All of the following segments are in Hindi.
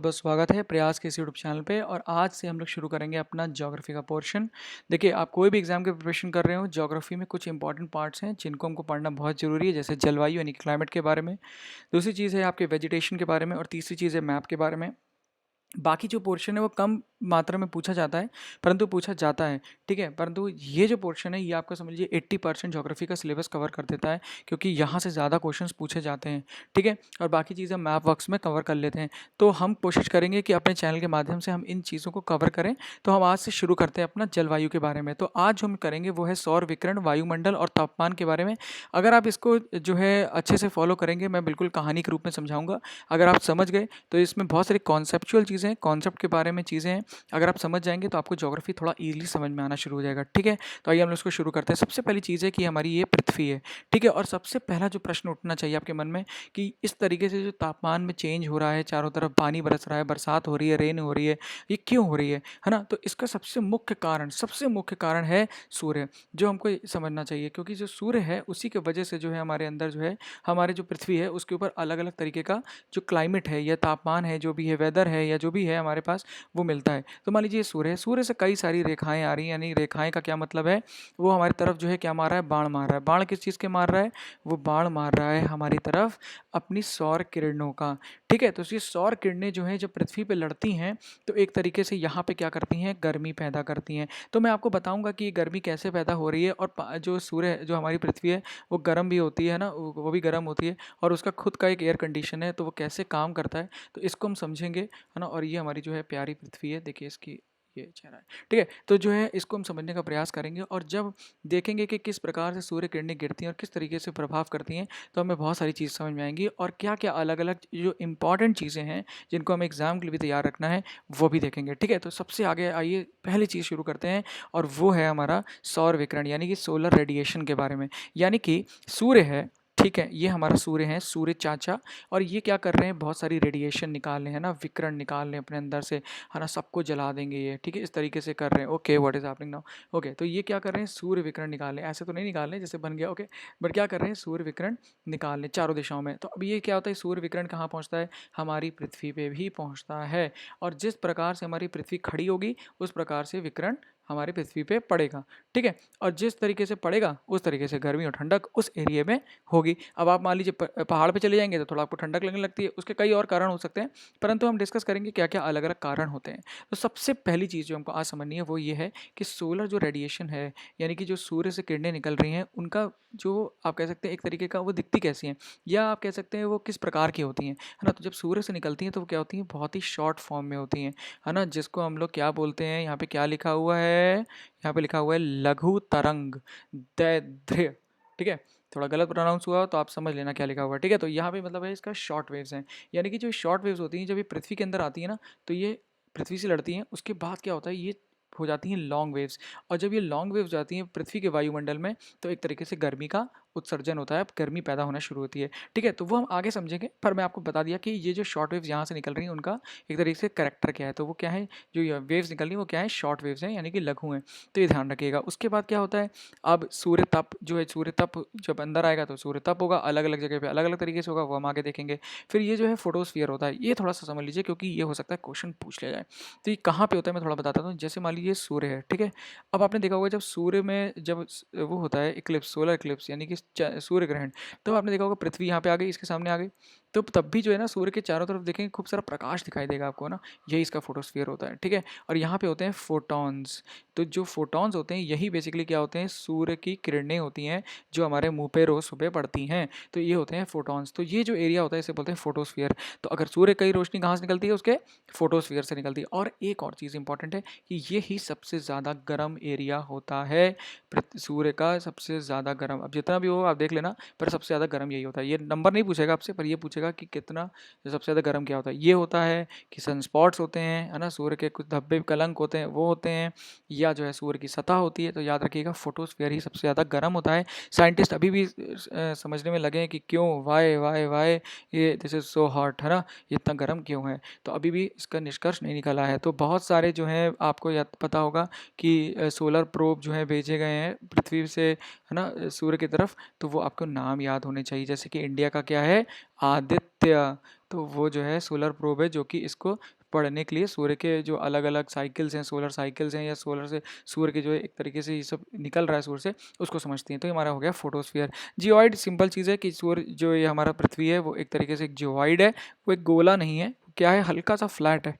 बस स्वागत है प्रयास के इस यूट्यूब चैनल पे। और आज से हम लोग शुरू करेंगे अपना ज्योग्राफी का पोर्शन। देखिए, आप कोई भी एग्जाम की प्रिपरेशन कर रहे हो, ज्योग्राफी में कुछ इंपॉर्टेंट पार्ट्स हैं जिनको हमको पढ़ना बहुत ज़रूरी है, जैसे जलवायु यानी कि क्लाइमेट के बारे में। दूसरी चीज़ है आपके वेजिटेशन के बारे में, और तीसरी चीज़ है मैप के बारे में। बाकी जो पोर्शन है वो कम मात्रा में पूछा जाता है, परंतु पूछा जाता है। ठीक है, परंतु ये जो पोर्शन है ये आपका समझ लीजिए 80% ज्योग्राफी का सिलेबस कवर कर देता है, क्योंकि यहाँ से ज़्यादा क्वेश्चंस पूछे जाते हैं। ठीक है, और बाकी चीज़ें मैप वर्क्स में कवर कर लेते हैं। तो हम कोशिश करेंगे कि अपने चैनल के माध्यम से हम इन चीज़ों को कवर करें। तो हम आज से शुरू करते हैं अपना जलवायु के बारे में। तो आज जो हम करेंगे वो है सौर विकिरण, वायुमंडल और तापमान के बारे में। अगर आप इसको जो है अच्छे से फॉलो करेंगे, मैं बिल्कुल कहानी के रूप में समझाऊंगा। अगर आप समझ गए तो इसमें बहुत सारी कॉन्सेप्चुअल चीज़ें हैं, कॉन्सेप्ट के बारे में चीज़ें हैं। अगर आप समझ जाएंगे तो आपको ज्योग्राफी थोड़ा ईजिली समझ में आना शुरू हो जाएगा। ठीक है, तो आइए हम लोग इसको शुरू करते हैं। सबसे पहली चीज़ है कि हमारी ये पृथ्वी है। ठीक है, और सबसे पहला जो प्रश्न उठना चाहिए आपके मन में कि इस तरीके से जो तापमान में चेंज हो रहा है, चारों तरफ पानी बरस रहा है, बरसात हो रही है, रेन हो रही है, ये क्यों हो रही है ना। तो इसका सबसे मुख्य कारण है सूर्य, जो हमको ये समझना चाहिए। क्योंकि जो सूर्य है उसी की वजह से जो है हमारे अंदर जो है, हमारे जो पृथ्वी है उसके ऊपर अलग अलग तरीके का जो क्लाइमेट है या तापमान है, जो भी है वेदर है या जो भी है हमारे पास, वो मिलता है। तो मान लीजिए सूर्य है, सूर्य से कई सारी रेखाएं आ रही हैं। यानी रेखाएं का क्या मतलब है, वो हमारी तरफ जो है क्या मार रहा है, बाण मार रहा है। बाण किस चीज़ के मार रहा है, वो बाण मार रहा है हमारी तरफ अपनी सौर किरणों का। ठीक है, तो ये सौर किरणें जो हैं जब पृथ्वी पे लड़ती हैं तो एक तरीके से यहाँ पे क्या करती हैं, गर्मी पैदा करती हैं। तो मैं आपको बताऊंगा कि ये गर्मी कैसे पैदा हो रही है। और जो सूर्य जो हमारी पृथ्वी है वो गर्म भी होती है ना, वो भी गर्म होती है, और उसका खुद का एक एयर कंडीशन है, तो वो कैसे काम करता है तो इसको हम समझेंगे, है ना। और ये हमारी जो है प्यारी पृथ्वी है, देखिए इसकी ये चेहरा है। ठीक है, तो जो है इसको हम समझने का प्रयास करेंगे, और जब देखेंगे कि किस प्रकार से सूर्य किरणें गिरती हैं और किस तरीके से प्रभाव करती हैं, तो हमें बहुत सारी चीज़ समझ में आएंगी। और क्या क्या अलग अलग जो इंपॉर्टेंट चीज़ें हैं जिनको हमें एग्जाम के लिए भी तैयार रखना है, वो भी देखेंगे। ठीक है, तो सबसे आगे आइए पहली चीज़ शुरू करते हैं, और वो है हमारा सौर विकिरण यानी कि सोलर रेडिएशन के बारे में। यानी कि सूर्य है, ठीक है, ये हमारा सूर्य है, सूर्य चाचा। और ये क्या कर रहे हैं, बहुत सारी रेडिएशन निकाल रहे हैं ना, विकिरण निकाल रहे हैं अपने अंदर से, है ना। सबको जला देंगे ये, ठीक है, इस तरीके से कर रहे हैं। Okay, what is happening now. Okay, तो ये क्या कर रहे हैं, सूर्य विकिरण निकाल रहे हैं। ऐसे तो नहीं निकाल रहे हैं जैसे बन गया, ओके, बट क्या कर रहे हैं, सूर्य विकिरण निकाल रहे हैं चारों दिशाओं में। तो अब ये क्या होता है, सूर्य विकिरण कहाँ पहुँचता है, हमारी पृथ्वी पे भी पहुँचता है। और जिस प्रकार से हमारी पृथ्वी खड़ी होगी उस प्रकार से विकिरण हमारी पृथ्वी पे पड़ेगा। ठीक है, और जिस तरीके से पड़ेगा उस तरीके से गर्मी और ठंडक उस एरिया में होगी। अब आप मान लीजिए पहाड़ पे चले जाएंगे तो थोड़ा आपको ठंडक लगने लगती है, उसके कई और कारण हो सकते हैं, परंतु हम डिस्कस करेंगे क्या क्या अलग अलग कारण होते हैं। तो सबसे पहली चीज़ जो हमको आज समझनी है वो ये है कि सोलर जो रेडिएशन है, यानी कि जो सूर्य से किरणें निकल रही हैं, उनका जो आप कह सकते हैं एक तरीके का वो दिखती कैसी हैं, या आप कह सकते हैं वो किस प्रकार की होती हैं, है ना। तो जब सूर्य से निकलती हैं तो वो क्या होती हैं, बहुत ही शॉर्ट फॉर्म में होती हैं, है ना, जिसको हम लोग क्या बोलते हैं, यहाँ पे क्या लिखा हुआ है, यहाँ पे लिखा हुआ है लघु तरंग दैर्ध्य। ठीक है, थोड़ा गलत प्रोनाउंस हुआ तो आप समझ लेना क्या लिखा हुआ है। ठीक है, तो यहाँ पे मतलब है इसका शॉर्ट वेव्स हैं। यानी कि जो शॉर्ट वेव्स होती हैं जब ये पृथ्वी के अंदर आती है ना, तो ये पृथ्वी से लड़ती हैं, उसके बाद क्या होता है, ये हो जाती हैं लॉन्ग वेव्स। और जब ये लॉन्ग वेव्स जाती हैं पृथ्वी के वायुमंडल में, तो एक तरीके से गर्मी का उत्सर्जन होता है, गर्मी पैदा होना शुरू होती है। ठीक है, तो वो हम आगे समझेंगे, पर मैं आपको बता दिया कि ये जो शॉर्ट वेव्स यहाँ से निकल रही हैं उनका एक तरीके से करेक्टर क्या है। तो वो क्या है, जो ये वेव्स निकल रही हैं वो क्या है, शॉर्ट वेव्स हैं, यानी कि लघु हैं। तो ये ध्यान रखिएगा। उसके बाद क्या होता है, अब सूर्य तप जो है, सूर्य तप जब अंदर आएगा तो सूर्य तप होगा, अलग अलग जगह पे अलग अलग तरीके से होगा, वो हम आगे देखेंगे। फिर ये जो है फोटोस्फीयर होता है, ये थोड़ा सा समझ लीजिए क्योंकि ये हो सकता है क्वेश्चन पूछ लिया जाए। तो ये कहाँ पे होता है मैं थोड़ा बताता हूँ। जैसे मान लीजिए सूर्य है, ठीक है, अब आपने देखा होगा जब सूर्य में जब वो होता है इक्लिप्स, सोलर इक्लिप्स यानी कि सूर्य ग्रहण, तब आपने देखा होगा पृथ्वी यहाँ पे आ गई, इसके सामने आ गई, तो तब भी जो है ना सूर्य के चारों तरफ देखेंगे खूब सारा प्रकाश दिखाई देगा आपको ना, यही इसका फोटोस्फीयर होता है। ठीक है, और यहाँ पे होते हैं फोटॉन्स। तो जो फोटॉन्स होते हैं यही बेसिकली क्या होते हैं, सूर्य की किरणें होती हैं जो हमारे मुंह पे रोज सुबह पड़ती हैं, तो ये होते हैं फोटॉन्स। तो ये जो एरिया होता है इसे बोलते हैं फोटोस्फीयर। तो अगर सूर्य की रोशनी कहाँ से निकलती है, उसके फोटोस्फीयर से निकलती है। और एक और चीज़ इंपॉर्टेंट है कि ये ही सबसे ज़्यादा गर्म एरिया होता है सूर्य का, सबसे ज़्यादा गर्म। अब जितना भी हो आप देख लेना, पर सबसे ज़्यादा गर्म यही होता है। ये नंबर नहीं पूछेगा आपसे, पर ये पूछेगा कि कितना सबसे ज़्यादा गर्म क्या होता है। ये होता है कि सनस्पॉट्स होते हैं, है ना, सूर्य के कुछ धब्बे कलंक होते हैं वो होते हैं, या जो है सूर्य की सतह होती है। तो याद रखिएगा फोटोस्फीयर ही सबसे ज़्यादा गर्म होता है। साइंटिस्ट अभी भी समझने में लगे हैं कि क्यों, वाई वाई वाई ये दिस इज़ सो हॉट, है ना, ये इतना गर्म क्यों है। तो अभी भी इसका निष्कर्ष नहीं निकला है। तो बहुत सारे जो है आपको याद पता होगा कि सोलर प्रोब जो है भेजे गए हैं पृथ्वी से, है ना, सूर्य की तरफ। तो वो आपको नाम याद होने चाहिए, जैसे कि इंडिया का क्या है, आदित्य। तो वो जो है सोलर प्रोब है जो कि इसको पढ़ने के लिए सूर्य के जो अलग अलग साइकिल्स हैं, सोलर साइकिल्स हैं, या सोलर से सूर्य के जो है एक तरीके से ये सब निकल रहा है सूर्य से, उसको समझती हैं। तो ये हमारा हो गया फोटोस्फीयर। जियोइड सिंपल चीज़ है कि सूर्य जो ये हमारा पृथ्वी है वो एक तरीके से एक जियोइड है, वो एक गोला नहीं है, क्या है, हल्का सा फ्लैट है,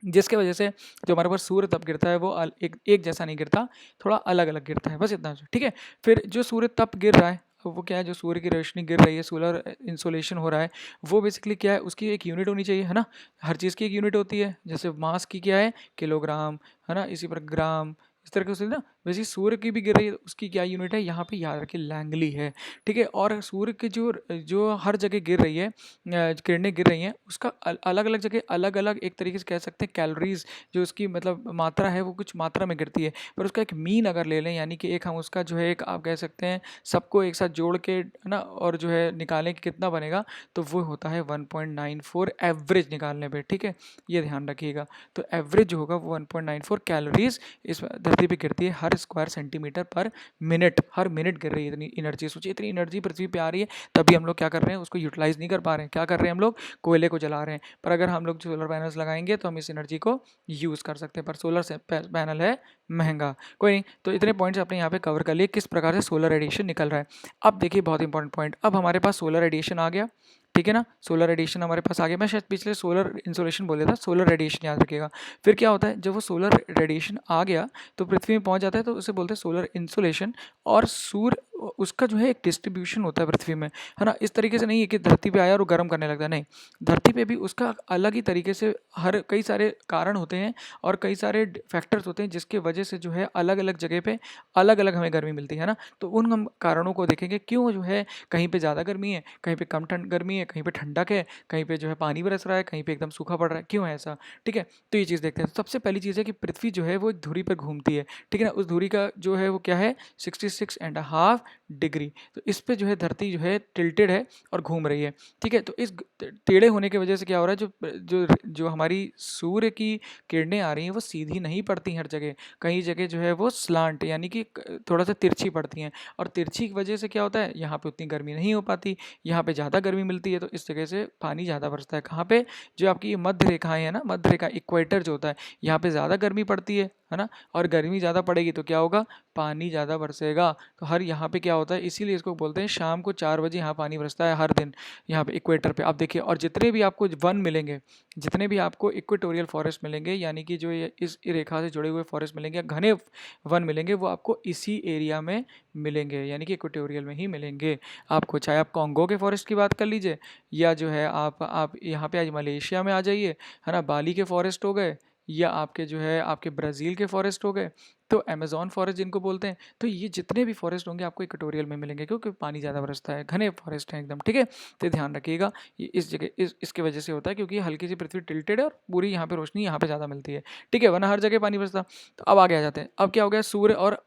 जिसके वजह से जो हमारे पास सूर्य तप गिरता है वो एक जैसा नहीं गिरता, थोड़ा अलग अलग गिरता है, बस इतना। ठीक है। फिर जो सूर्य तप गिर रहा है वो क्या है, जो सूर्य की रोशनी गिर रही है, सोलर इंसोलेशन हो रहा है, वो बेसिकली क्या है, उसकी एक यूनिट होनी चाहिए, है ना। हर चीज़ की एक यूनिट होती है, जैसे मास की क्या है, किलोग्राम, है ना, इसी पर ग्राम, इस तरह से ना। वैसे सूर्य की भी गिर रही है, उसकी क्या यूनिट है, यहाँ पे याद रखिए लैंगली है। ठीक है। और सूर्य की जो जो हर जगह गिर रही है, किरणें गिर रही हैं, उसका अलग अलग जगह अलग अलग एक तरीके से कह सकते हैं कैलोरीज, जो उसकी मतलब मात्रा है वो कुछ मात्रा में गिरती है, पर उसका एक मीन अगर ले लें, यानी कि एक हम उसका जो है एक आप कह सकते हैं सबको एक साथ जोड़ के, है ना, और जो है निकालें कि कितना बनेगा, तो वो होता है 1.94 एवरेज निकालने पे। ठीक है, ये ध्यान रखिएगा। तो एवरेज जो होगा वो 1.94 कैलोरीज इस धरती पे गिरती है हर स्क्वायर सेंटीमीटर पर मिनट। हर मिनट गिर रही है इतनी एनर्जी। सोचिए इतनी एनर्जी पृथ्वी पे आ रही है, तभी हम लोग क्या कर रहे हैं, उसको यूटिलाइज नहीं कर पा रहे हैं। क्या कर रहे हैं हम लोग, कोयले को जला रहे हैं। पर अगर हम लोग सोलर पैनल्स लगाएंगे तो हम इस एनर्जी को यूज़ कर सकते हैं, पर सोलर से पैनल है महंगा। कोई नहीं, तो इतने पॉइंट्स आपने यहाँ पे कवर कर लिए किस प्रकार से सोलर रेडिएशन निकल रहा है। अब देखिए बहुत इंपॉर्टेंट पॉइंट, अब हमारे पास सोलर रेडिएशन आ गया, ठीक है ना, सोलर रेडिएशन हमारे पास आ गया। मैं शायद पिछले सोलर इंसोलेशन बोल था, सोलर रेडिएशन याद रखिएगा। फिर क्या होता है, जब वो सोलर रेडिएशन आ गया तो पृथ्वी में पहुंच जाता है, तो उसे बोलते हैं सोलर इंसोलेशन। और सूर्य उसका जो है एक डिस्ट्रीब्यूशन होता है पृथ्वी में, है ना। इस तरीके से नहीं है कि धरती पे आया और वो गर्म करने लगता है, नहीं, धरती पे भी उसका अलग ही तरीके से हर कई सारे कारण होते हैं और कई सारे फैक्टर्स होते हैं, जिसके वजह से जो है अलग अलग जगह पे अलग अलग हमें गर्मी मिलती है ना। तो उन हम कारणों को देखेंगे, क्यों जो है कहीं पे ज़्यादा गर्मी है, कहीं पे कम ठंड गर्मी है, कहीं पे ठंडक है, कहीं पे जो है पानी बरस रहा है, कहीं पे एकदम सूखा पड़ रहा है, क्यों है ऐसा। ठीक है, तो ये चीज़ देखते हैं। सबसे पहली चीज़ है कि पृथ्वी जो है वो एक धुरी पर घूमती है, ठीक है ना। उस धुरी का जो है वो क्या है, 66.5 डिग्री। तो इस पे जो है धरती जो है टिल्टेड है और घूम रही है। ठीक है, तो इस टेढ़े होने की वजह से क्या हो रहा है, जो जो जो हमारी सूर्य की किरणें आ रही हैं वो सीधी नहीं पड़ती हर जगह, कई जगह जो है वो स्लांट यानी कि थोड़ा सा तिरछी पड़ती हैं। और तिरछी की वजह से क्या होता है, यहाँ पे उतनी गर्मी नहीं हो पाती, यहाँ पे ज़्यादा गर्मी मिलती है, तो इस जगह से पानी ज़्यादा बरसता है। कहाँ पे, जो आपकी मध्य रेखाएं है ना, मध्य रेखा इक्वेटर जो होता है, यहाँ पे ज़्यादा गर्मी पड़ती है ना। और गर्मी ज़्यादा पड़ेगी तो क्या होगा, पानी ज़्यादा बरसेगा। तो हर यहाँ पे क्या होता है, इसीलिए इसको बोलते हैं शाम को 4 बजे यहाँ पानी बरसता है हर दिन, यहाँ पे इक्वेटर पे। आप देखिए, और जितने भी आपको वन मिलेंगे, जितने भी आपको इक्वेटोरियल फॉरेस्ट मिलेंगे, यानी कि जो ये इस रेखा से जुड़े हुए फॉरेस्ट मिलेंगे, घने वन मिलेंगे, वो आपको इसी एरिया में मिलेंगे, यानी कि इक्वेटोरियल में ही मिलेंगे आपको। चाहे आप कॉन्गो के फॉरेस्ट की बात कर लीजिए, या जो है आप यहाँ पे आज मलेशिया में आ जाइए, है ना, बाली के फॉरेस्ट हो गए, या आपके जो है आपके ब्राज़ील के फॉरेस्ट हो गए, तो अमेज़न फॉरेस्ट जिनको बोलते हैं, तो ये जितने भी फॉरेस्ट होंगे आपको इक्वेटोरियल में मिलेंगे, क्योंकि पानी ज़्यादा बरसता है, घने फॉरेस्ट हैं एकदम। ठीक है, तो ध्यान रखिएगा, ये इस जगह इसके वजह से होता है, क्योंकि हल्की सी पृथ्वी टिल्टेड है और पूरी यहाँ पे रोशनी यहाँ पे ज़्यादा मिलती है। ठीक है, वरना हर जगह पानी बरसता। तो अब आगे आ जाते हैं, अब क्या हो गया, सूर्य और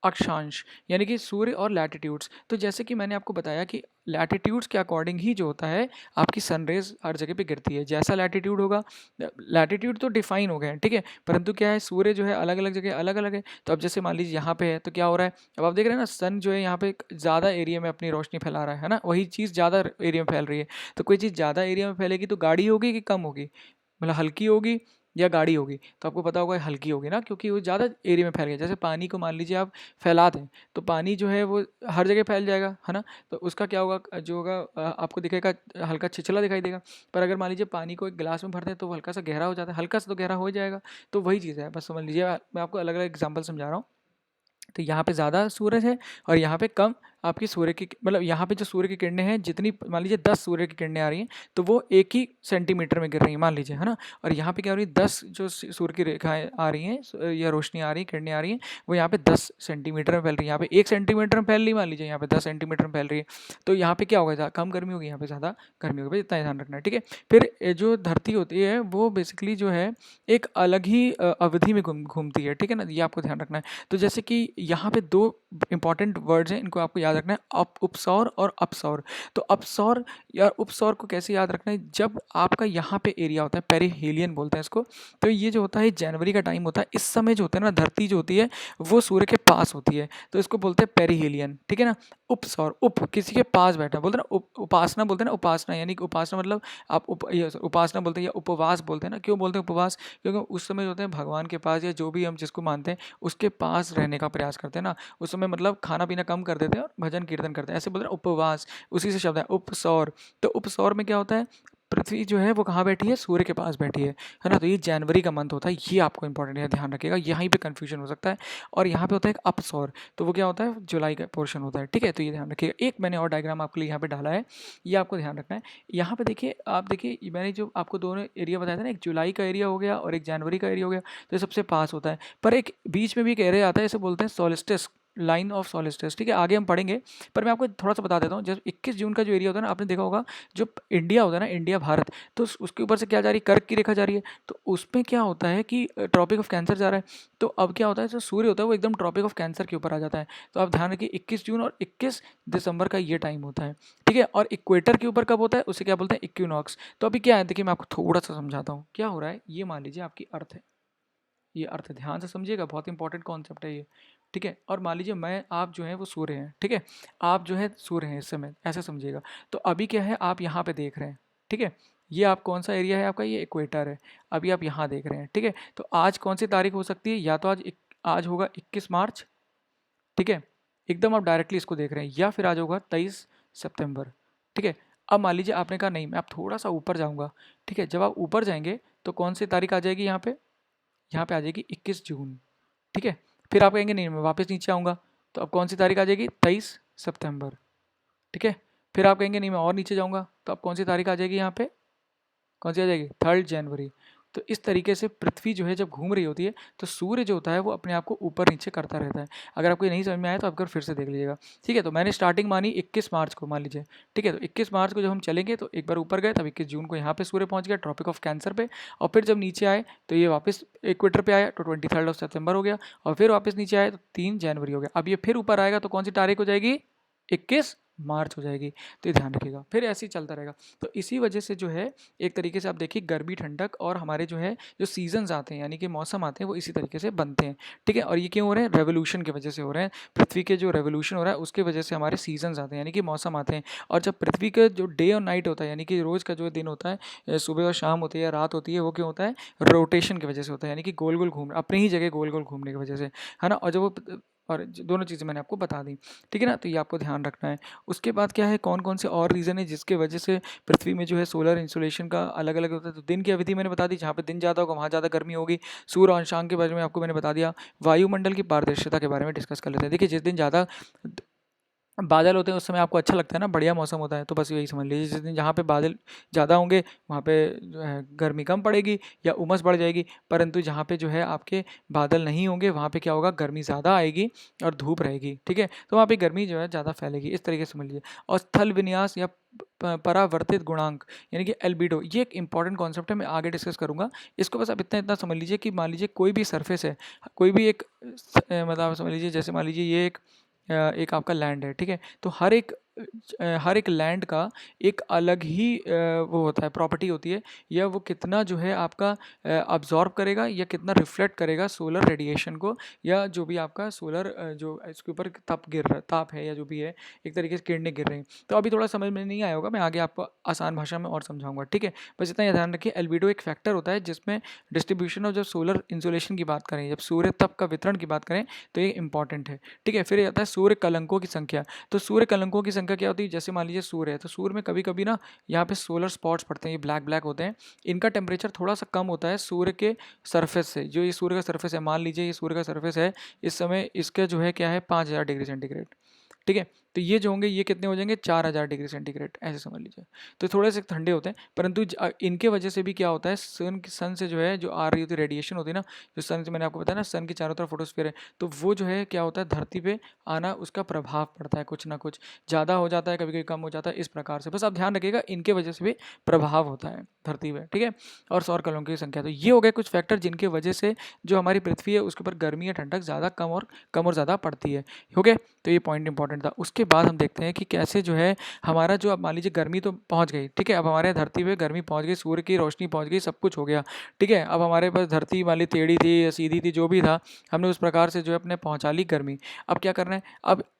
अक्षांश, यानी कि सूर्य और लैटिट्यूड्स। तो जैसे कि मैंने आपको बताया कि लैटिट्यूड्स के अकॉर्डिंग ही जो होता है आपकी सनरेज हर जगह पे गिरती है। जैसा लैटिट्यूड होगा, लैटिट्यूड तो डिफाइन हो गए हैं, ठीक है, परंतु क्या है, सूर्य जो है अलग अलग जगह अलग अलग है। तो अब जैसे मान लीजिए यहाँ पे है, तो क्या हो रहा है, अब आप देख रहे हैं ना, सन जो है यहाँ पे ज़्यादा एरिया में अपनी रोशनी फैला रहा है ना, वही चीज़ ज़्यादा एरिया में फैल रही है। तो कोई चीज़ ज़्यादा एरिया में फैलेगी तो गाढ़ी होगी कि कम होगी, मतलब हल्की होगी या गाढ़ी होगी। तो आपको पता होगा हल्की होगी ना, क्योंकि वो ज़्यादा एरिया में फैल गया। जैसे पानी को मान लीजिए आप फैला दें, तो पानी जो है वो हर जगह फैल जाएगा, है ना। तो उसका क्या होगा, जो होगा आपको दिखेगा हल्का छिछला दिखाई देगा। पर अगर मान लीजिए पानी को एक गिलास में भर दें तो वो हल्का सा गहरा हो जाता है, हल्का सा तो गहरा हो जाएगा। तो वही चीज़ है, बस समझ लीजिए, मैं आपको अलग अलग एग्जाम्पल समझा रहा हूँ। तो यहाँ पे ज़्यादा सूरज है और यहाँ पे कम आपकी सूर्य की, मतलब यहाँ पे जो सूर्य की किरणें हैं, जितनी मान लीजिए 10 सूर्य की किरणें आ रही हैं, तो वो एक ही सेंटीमीटर में गिर रही हैं मान लीजिए, है ना। और यहाँ पे क्या हो रही है, 10 जो सूर्य की रेखाएं आ रही हैं या रोशनी आ रही है, किरणें आ रही हैं, वो यहाँ पे 10 सेंटीमीटर में फैल रही है। यहाँ पे 1 सेंटीमीटर में फैल रही, मान लीजिए यहाँ पे 10 सेंटीमीटर में फैल रही है। तो यहाँ पे क्या होगा, कम गर्मी होगी, यहाँ पे ज़्यादा गर्मी होगी, इतना ध्यान रखना है, ठीक है। फिर जो धरती होती है वो बेसिकली जो है एक अलग ही अवधि में घूमती है, ठीक है ना, ये आपको ध्यान रखना है। तो जैसे कि यहाँ पे 2 इंपॉर्टेंट वर्ड्स हैं, इनको आपको याद रखना है, उपसौर और अपसौर। तो अपसौर या उपसौर को कैसे याद रखना है, जब आपका यहाँ पे एरिया होता है, पेरिहेलियन बोलते हैं इसको। तो ये जो होता है जनवरी का टाइम होता है, इस समय जो होता है ना, धरती जो होती है वो सूर्य के पास होती है, तो इसको बोलते हैं पेरिहेलियन, ठीक है ना। उपसौर, उप किसी के पास बैठा, बोलते हैं ना उपासना बोलते हैं ना, उपासना यानी कि उपासना मतलब आप उपासना बोलते हैं या उपवास बोलते हैं ना। क्यों बोलते हैं उपवास? क्योंकि उस समय जो होते हैं भगवान के पास या जो भी हम जिसको मानते हैं उसके पास रहने का प्रयास करते हैं ना। उस समय मतलब खाना पीना कम कर देते हैं और भजन कीर्तन करते हैं, ऐसे बोलते हैं उपवास, उसी से शब्द है उपसौर। तो उपसौर में क्या होता है, पृथ्वी जो है वो कहाँ बैठी है, सूर्य के पास बैठी है ना। तो ये जनवरी का मंथ होता है, ये आपको इंपॉर्टेंट है, ध्यान रखिएगा, यहाँ पे कंफ्यूजन हो सकता है। और यहाँ पे होता है एक अपसौर, तो वो क्या होता है, जुलाई का पोर्शन होता है, ठीक है। तो ये ध्यान रखिएगा। एक मैंने और डायग्राम आपके लिए यहाँ पे डाला है, ये आपको ध्यान रखना है। यहाँ पे देखिए, आप देखिए मैंने जो आपको दोनों एरिया बताया था ना, एक जुलाई का एरिया हो गया और एक जनवरी का एरिया हो गया, तो ये सबसे पास होता है। पर एक बीच में भी एक एरिया आता है, इसे बोलते हैं सोलिस्टिस, लाइन ऑफ सोलिस्टिस, ठीक है, आगे हम पढ़ेंगे। पर मैं आपको थोड़ा सा बता देता हूँ, जब 21 जून का जो एरिया होता है ना, आपने देखा होगा जो इंडिया होता है ना, इंडिया भारत, तो उसके ऊपर से क्या जा रही है, कर्क की रेखा जा रही है। तो उसमें क्या होता है कि ट्रॉपिक ऑफ कैंसर जा रहा है। तो अब क्या होता है, जो सूर्य होता है वो एकदम ट्रॉपिक ऑफ कैंसर के ऊपर आ जाता है। तो आप ध्यान रखिए 21 जून और 21 दिसंबर का ये टाइम होता है, ठीक है। और इक्वेटर के ऊपर कब होता है, उसे क्या बोलते हैं, इक्विनॉक्स। तो अभी क्या है, देखिए मैं आपको थोड़ा सा समझाता हूँ क्या हो रहा है। ये मान लीजिए आपकी अर्थ है, ये अर्थ है, ध्यान से समझिएगा, बहुत इंपॉर्टेंट कॉन्सेप्ट है ये, ठीक है। और मान लीजिए मैं, आप जो है वो सूर्य हैं, ठीक है, आप जो है सूर्य हैं इस समय, ऐसे समझिएगा। तो अभी क्या है, आप यहाँ पे देख रहे हैं, ठीक है, ये आप कौन सा एरिया है आपका, ये इक्वेटर है। अभी आप यहाँ देख रहे हैं, ठीक है। तो आज कौन सी तारीख हो सकती है, या तो आज होगा 21 मार्च, ठीक है, एकदम आप डायरेक्टली इसको देख रहे हैं, या फिर आज होगा 23 सितंबर, ठीक है। अब मान लीजिए आपने कहा नहीं, मैं आप थोड़ा सा ऊपर जाऊँगा, ठीक है। जब आप ऊपर जाएंगे तो कौन सी तारीख आ जाएगी यहाँ पे, यहाँ पे आ जाएगी 21 जून, ठीक है। फिर आप कहेंगे नहीं मैं वापस नीचे आऊँगा, तो अब कौन सी तारीख आ जाएगी, 23 सितंबर, ठीक है। फिर आप कहेंगे नहीं मैं और नीचे जाऊँगा, तो अब कौन सी तारीख आ जाएगी यहाँ पे, कौन सी आ जाएगी, 3 जनवरी। तो इस तरीके से पृथ्वी जो है जब घूम रही होती है, तो सूर्य जो होता है वो अपने आप को ऊपर नीचे करता रहता है। अगर आपको ये नहीं समझ में आया तो आप एक बार फिर से देख लीजिएगा, ठीक है। तो मैंने स्टार्टिंग मानी 21 मार्च को, मान लीजिए, ठीक है। तो 21 मार्च को जब हम चलेंगे तो एक बार ऊपर गए, तब 21 जून को यहाँ पे सूर्य पहुँच गया ट्रॉपिक ऑफ कैंसर पे। और फिर जब नीचे आए तो ये वापस इक्वेटर पे आया, तो 23 सितंबर हो गया। और फिर वापस नीचे आए तो 3 जनवरी हो गया। अब ये फिर ऊपर आएगा तो कौन सी तारीख हो जाएगी, 21 मार्च हो जाएगी। तो ये ध्यान रखिएगा, फिर ऐसे ही चलता रहेगा। तो इसी वजह से जो है एक तरीके से आप देखिए, गर्मी ठंडक और हमारे जो है जो सीजन्स आते हैं, यानी कि मौसम आते हैं, वो इसी तरीके से बनते हैं, ठीक है। और ये क्यों हो रहे हैं, रेवोल्यूशन की वजह से हो रहे हैं। पृथ्वी के जो रेवोल्यूशन हो रहा है उसके वजह से हमारे सीजन्स आते हैं, यानी कि मौसम आते हैं। और जब पृथ्वी का जो डे और नाइट होता है, यानी कि रोज़ का जो दिन होता है, सुबह और शाम होती है या रात होती है, वो क्यों होता है, रोटेशन की वजह से होता है, यानी कि गोल गोल घूम अपनी ही जगह गोल गोल घूमने की वजह से, है ना। और जब वो और दोनों चीज़ें मैंने आपको बता दी, ठीक है ना। तो ये आपको ध्यान रखना है। उसके बाद क्या है, कौन कौन से और रीज़न है जिसके वजह से पृथ्वी में जो है सोलर इंसुलेशन का अलग अलग होता है। तो दिन की अवधि मैंने बता दी, जहाँ पे दिन ज़्यादा होगा वहाँ ज़्यादा गर्मी होगी। सूर्य अंशांक के बारे में आपको मैंने बता दिया। वायुमंडल की पारदर्शिता के बारे में डिस्कस कर लेते हैं। देखिए जिस दिन ज़्यादा बादल होते हैं उस समय आपको अच्छा लगता है ना, बढ़िया मौसम होता है, तो बस यही समझ लीजिए जिस दिन जहाँ पे बादल ज़्यादा होंगे वहाँ पे जो है गर्मी कम पड़ेगी या उमस बढ़ जाएगी। परंतु जहाँ पे जो है आपके बादल नहीं होंगे वहाँ पे क्या होगा, गर्मी ज़्यादा आएगी और धूप रहेगी, ठीक है। तो वहाँ पे गर्मी जो है ज़्यादा फैलेगी, इस तरीके से समझ लीजिए। और स्थल विन्यास या परावर्तित गुणांक, यानी कि एल्बिडो, ये एक इंपॉर्टेंट कॉन्सेप्ट है, मैं आगे डिस्कस करूंगा। इसको बस आप इतना इतना समझ लीजिए कि मान लीजिए कोई भी सरफेस है, कोई भी एक मतलब आप समझ लीजिए, जैसे मान लीजिए ये एक आपका लैंड है, ठीक है। तो हर एक लैंड का एक अलग ही वो होता है, प्रॉपर्टी होती है, या वो कितना जो है आपका अब्जॉर्ब करेगा या कितना रिफ्लेक्ट करेगा सोलर रेडिएशन को, या जो भी आपका सोलर जो इसके ऊपर ताप है या जो भी है, एक तरीके से किरणें गिर रही हैं। तो अभी थोड़ा समझ में नहीं आया होगा, मैं आगे आपको आसान भाषा में और समझाऊंगा, ठीक है। बस इतना ध्यान रखिए, एल्बिडो एक फैक्टर होता है जिसमें डिस्ट्रीब्यूशन ऑफ, जब सोलर इंसोलेशन की बात करें, जब सूर्य तप का वितरण की बात करें, तो ये इंपॉर्टेंट है, ठीक है। फिर आता है सूर्य कलंकों की संख्या। तो सूर्य कलंकों की संख्या क्या होती है, जैसे मान लीजिए सूर्य है, तो सूर्य में कभी कभी ना यहाँ पे सोलर स्पॉट्स पड़ते हैं, ये ब्लैक ब्लैक होते हैं। इनका टेम्परेचर थोड़ा सा कम होता है सूर्य के सरफेस से। जो ये सूर्य का सरफेस है, मान लीजिए ये सूर्य का सरफेस है, इस समय इसका जो है क्या है, 5000 डिग्री सेंटीग्रेड, ठीक है। तो ये जो होंगे ये कितने हो जाएंगे, 4000 डिग्री सेंटीग्रेड, ऐसे समझ लीजिए। तो थोड़े से ठंडे होते हैं, परंतु इनके वजह से भी क्या होता है, सन से जो है जो आ रही होती है रेडिएशन होती है ना, जो सन से मैंने आपको बताया ना, सन के चारों तरफ फोटोस्फीयर है, तो वो जो है क्या होता है, धरती पे आना उसका प्रभाव पड़ता है, कुछ ना कुछ ज़्यादा हो जाता है, कभी कभी कम हो जाता है, इस प्रकार से। बस आप ध्यान रखिएगा, इनके वजह से भी प्रभाव होता है धरती पे, ठीक है। और सौर कलों की संख्या, तो ये हो गए कुछ फैक्टर जिनके वजह से जो हमारी पृथ्वी है उसके ऊपर गर्मी या ठंडक ज़्यादा कम और ज़्यादा पड़ती है, हो गए। तो ये पॉइंट इंपॉर्टेंट था। उसके बाद हम देखते हैं कि कैसे जो है हमारा जो, अब मान लीजिए गर्मी तो पहुंच गई, ठीक है, अब हमारे धरती पे गर्मी पहुंच गई, सूर्य की रोशनी पहुंच गई, सब कुछ हो गया, ठीक है, अब हमारे पास धरती मान ली टेढ़ी थी या सीधी थी, जो भी था, हमने उस प्रकार से जो है अपने पहुंचा ली गर्मी। अब क्या करना है,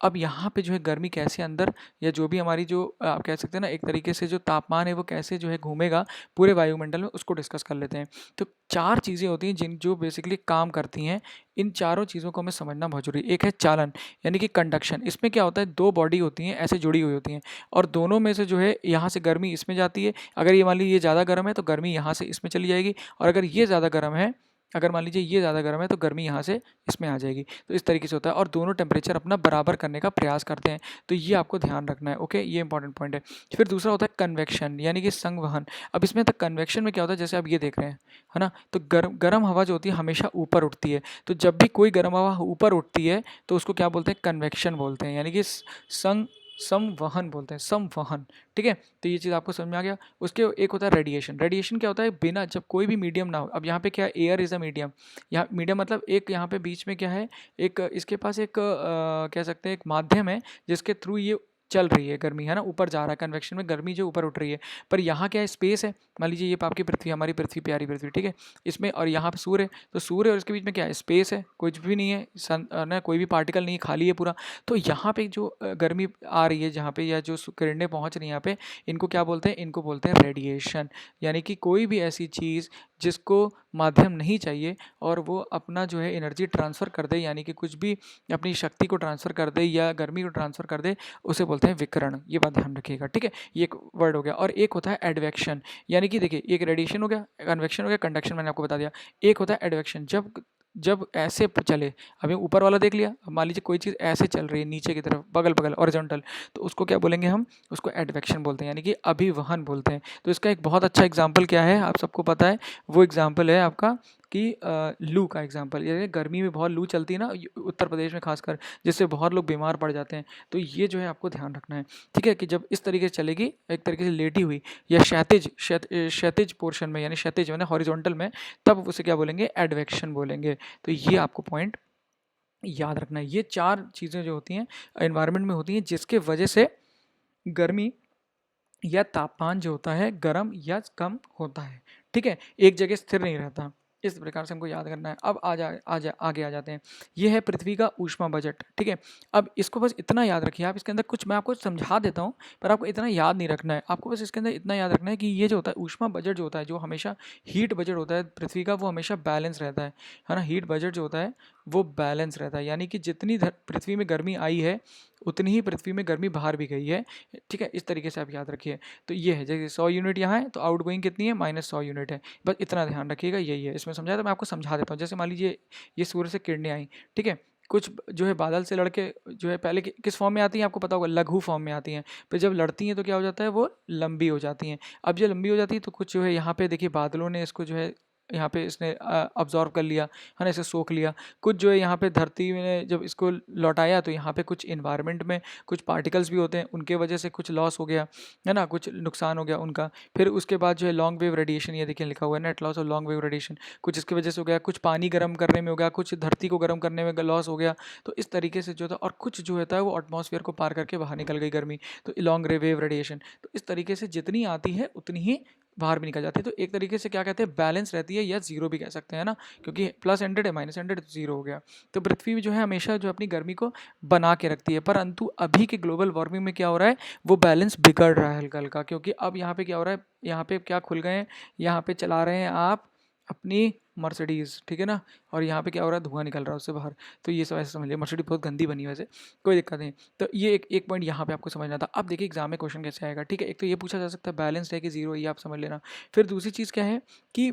अब यहाँ पे जो है गर्मी कैसे अंदर, या जो भी हमारी जो आप कह सकते हैं ना एक तरीके से जो तापमान है वो कैसे जो है घूमेगा पूरे वायुमंडल में, उसको डिस्कस कर लेते हैं। तो 4 चीज़ें होती हैं जिन जो बेसिकली काम करती हैं, इन चारों चीज़ों को हमें समझना बहुत ज़रूरी है। एक है चालन, यानी कि कंडक्शन। इसमें क्या होता है, 2 बॉडी होती हैं ऐसे जुड़ी हुई होती हैं, और दोनों में से जो है यहाँ से गर्मी इसमें जाती है। अगर ये मान लीजिए ये ज़्यादा गर्म है तो गर्मी यहाँ से इसमें चली जाएगी, और अगर ये ज़्यादा गर्म है, अगर मान लीजिए ये ज़्यादा गर्म है तो गर्मी यहाँ से इसमें आ जाएगी। तो इस तरीके से होता है, और दोनों टेम्परेचर अपना बराबर करने का प्रयास करते हैं। तो ये आपको ध्यान रखना है, ओके, ये इंपॉर्टेंट पॉइंट है। फिर दूसरा होता है कन्वेक्शन, यानी कि संवहन। अब इसमें तक कन्वेक्शन में क्या होता है, जैसे आप ये देख रहे हैं, है ना, तो गर्म गर्म हवा जो होती है हमेशा ऊपर उठती है। तो जब भी कोई गर्म हवा ऊपर उठती है तो उसको क्या बोलते हैं, कन्वेक्शन बोलते हैं, यानी कि संवहन बोलते हैं, संवहन, ठीक है। तो ये चीज़ आपको समझ में आ गया। उसके एक होता है रेडिएशन। रेडिएशन क्या होता है, बिना, जब कोई भी मीडियम ना हो, अब यहाँ पे क्या है, एयर इज़ अ मीडियम। यहाँ मीडियम मतलब एक यहाँ पे बीच में क्या है, एक इसके पास एक कह सकते हैं एक माध्यम है जिसके थ्रू ये चल रही है गर्मी, है ना, ऊपर जा रहा है, कन्वेक्शन में गर्मी जो ऊपर उठ रही है। पर यहाँ क्या है, स्पेस है, मान लीजिए ये आपकी पृथ्वी, हमारी पृथ्वी, प्यारी पृथ्वी, ठीक है, इसमें, और यहाँ पे सूर्य है, तो सूर्य और इसके बीच में क्या है, स्पेस है, कुछ भी नहीं है, सन ना कोई भी पार्टिकल नहीं है, खाली है पूरा। तो यहाँ पे जो गर्मी आ रही है जहाँ पे, या जो किरणें पहुँच रही हैं यहाँ पे, इनको क्या बोलते हैं, इनको बोलते हैं रेडिएशन। यानी कि कोई भी ऐसी चीज़ जिसको माध्यम नहीं चाहिए और वो अपना जो है एनर्जी ट्रांसफ़र कर दे, यानी कि कुछ भी अपनी शक्ति को ट्रांसफ़र कर दे या गर्मी को ट्रांसफ़र कर दे, उसे बोलते हैं विकिरण। ये बात ध्यान रखिएगा, ठीक है। ये एक वर्ड हो गया। और एक होता है एडवेक्शन, यानी कि देखिए, एक रेडिएशन हो गया, कन्वेक्शन हो गया, कंडक्शन मैंने आपको बता दिया। एक होता है एडवेक्शन, जब जब ऐसे चले, अभी ऊपर वाला देख लिया, अब मान लीजिए कोई चीज़ ऐसे चल रही है नीचे की तरफ, बगल बगल हॉरिजॉन्टल, तो उसको क्या बोलेंगे हम, उसको एडवेक्शन बोलते हैं, यानी कि अभिवहन बोलते हैं। तो इसका एक बहुत अच्छा एग्जाम्पल क्या है, आप सबको पता है, वो एग्जाम्पल है आपका कि लू का एग्जाम्पल। ये गर्मी में बहुत लू चलती है ना उत्तर प्रदेश में खासकर, जिससे बहुत लोग बीमार पड़ जाते हैं। तो ये जो है आपको ध्यान रखना है, ठीक है, कि जब इस तरीके से चलेगी, एक तरीके से लेटी हुई या क्षैतिज पोर्शन में, यानी क्षैतिज यानी हॉरिजॉन्टल में, तब उसे क्या बोलेंगे, एडवेक्शन बोलेंगे। तो ये आपको पॉइंट याद रखना है। ये 4 चीज़ें जो होती हैं एनवायरनमेंट में होती हैं, जिसके वजह से गर्मी या तापमान जो होता है गर्म या कम होता है, ठीक है, एक जगह स्थिर नहीं रहता। इस प्रकार से हमको याद करना है। अब आगे आ जाते हैं। ये है पृथ्वी का ऊष्मा बजट, ठीक है। अब इसको बस इतना याद रखिए आप, इसके अंदर कुछ मैं आपको समझा देता हूँ, पर आपको इतना याद नहीं रखना है। आपको बस इसके अंदर इतना याद रखना है कि ये जो होता है ऊष्मा बजट जो होता है, जो हमेशा हीट बजट होता है पृथ्वी का, वो हमेशा बैलेंस रहता है ना। हीट बजट जो होता है वो बैलेंस रहता है, यानी कि जितनी पृथ्वी में गर्मी आई है उतनी ही पृथ्वी में गर्मी बाहर भी गई है, ठीक है। इस तरीके से आप याद रखिए। तो ये है, जैसे 100 यूनिट यहाँ है तो आउट गोइंग कितनी है, -100 यूनिट है। बस इतना ध्यान रखिएगा, यही है इसमें समझाया। तो मैं आपको समझा देता हूँ। जैसे मान लीजिए ये सूर्य से किरणें आई, ठीक है, कुछ जो है बादल से लड़के जो है पहले किस फॉर्म में आती हैं आपको पता होगा, लघु फॉर्म में आती हैं। फिर जब लड़ती हैं तो क्या हो जाता है, वो लंबी हो जाती हैं। अब जब लंबी हो जाती है तो कुछ जो है यहाँ पे देखिए बादलों ने इसको जो है यहाँ पे इसने अब्जॉर्व कर लिया, है ना, इसे सोख लिया। कुछ जो है यहाँ पे धरती में जब इसको लौटाया तो यहाँ पे कुछ इन्वायरमेंट में कुछ पार्टिकल्स भी होते हैं, उनके वजह से कुछ लॉस हो गया, है ना, कुछ नुकसान हो गया उनका। फिर उसके बाद जो है लॉन्ग वेव रेडिएशन, ये देखिए लिखा हुआ है, नेट लॉस और लॉन्ग वेव रेडिएशन, कुछ इसकी वजह से हो गया, कुछ पानी गर्म करने में हो गया, कुछ धरती को गर्म करने में लॉस हो गया। तो इस तरीके से जो था, और कुछ जो होता है वो एटमॉस्फेयर को पार करके बाहर निकल गई गर्मी, तो लॉन्ग वेव रेडिएशन। तो इस तरीके से जितनी आती है उतनी ही बाहर भी निकल जाती है। तो एक तरीके से क्या कहते हैं, बैलेंस रहती है, या जीरो भी कह सकते हैं ना, क्योंकि +100 है, -100 तो जीरो हो गया। तो पृथ्वी जो है हमेशा जो अपनी गर्मी को बना के रखती है, परंतु अभी के ग्लोबल वार्मिंग में क्या हो रहा है, वो बैलेंस बिगड़ रहा है हल्का हल्का। क्योंकि अब यहाँ पे क्या हो रहा है, यहाँ पे क्या खुल गए हैं, यहाँ पे चला रहे हैं आप अपनी मर्सिडीज़, ठीक है ना, और यहाँ पे क्या हो रहा है, धुआं निकल रहा है उससे बाहर। तो ये सब ऐसे समझ लिया, मर्सिडीज बहुत गंदी बनी है वैसे, कोई दिक्कत नहीं। तो ये एक पॉइंट यहाँ पे आपको समझना था। अब देखिए एग्जाम में क्वेश्चन कैसे आएगा, ठीक है। एक तो ये पूछा जा सकता है बैलेंस है कि जीरो, ये आप समझ लेना। फिर दूसरी चीज़ क्या है कि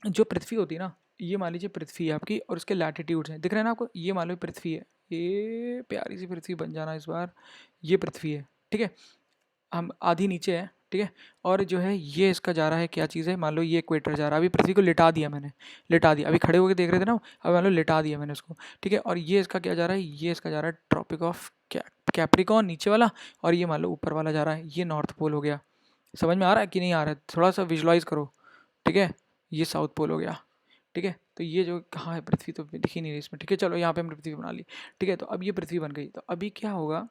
जो पृथ्वी होती है ना, ये मान लीजिए पृथ्वी है आपकी, और उसके लैटिट्यूड्स हैं, दिख रहे हैं ना आपको, ये मान लो पृथ्वी है, ये प्यारी सी पृथ्वी बन जाना इस बार, ये पृथ्वी है, ठीक है। हम आधी नीचे है, ठीक है, और जो है ये इसका जा रहा है, क्या चीज़ है, मान लो ये इक्वेटर जा रहा है। अभी पृथ्वी को लिटा दिया मैंने, लिटा दिया, अभी खड़े होकर देख रहे थे ना, अब मान लो लिटा दिया मैंने उसको, ठीक है। और ये इसका क्या जा रहा है, ये इसका जा रहा है ट्रॉपिक ऑफ कैप्रिकॉर्न नीचे वाला, और ये मान लो ऊपर वाला जा रहा है, ये नॉर्थ पोल हो गया। समझ में आ रहा है कि नहीं आ रहा है, थोड़ा सा विजुलाइज करो, ठीक है। ये साउथ पोल हो गया, ठीक है। तो ये जो कहाँ है पृथ्वी, तो दिख ही नहीं रही इसमें, ठीक है। चलो यहाँ पे हमने पृथ्वी बना ली, ठीक है। तो अब ये पृथ्वी बन गई, तो अभी क्या होगा,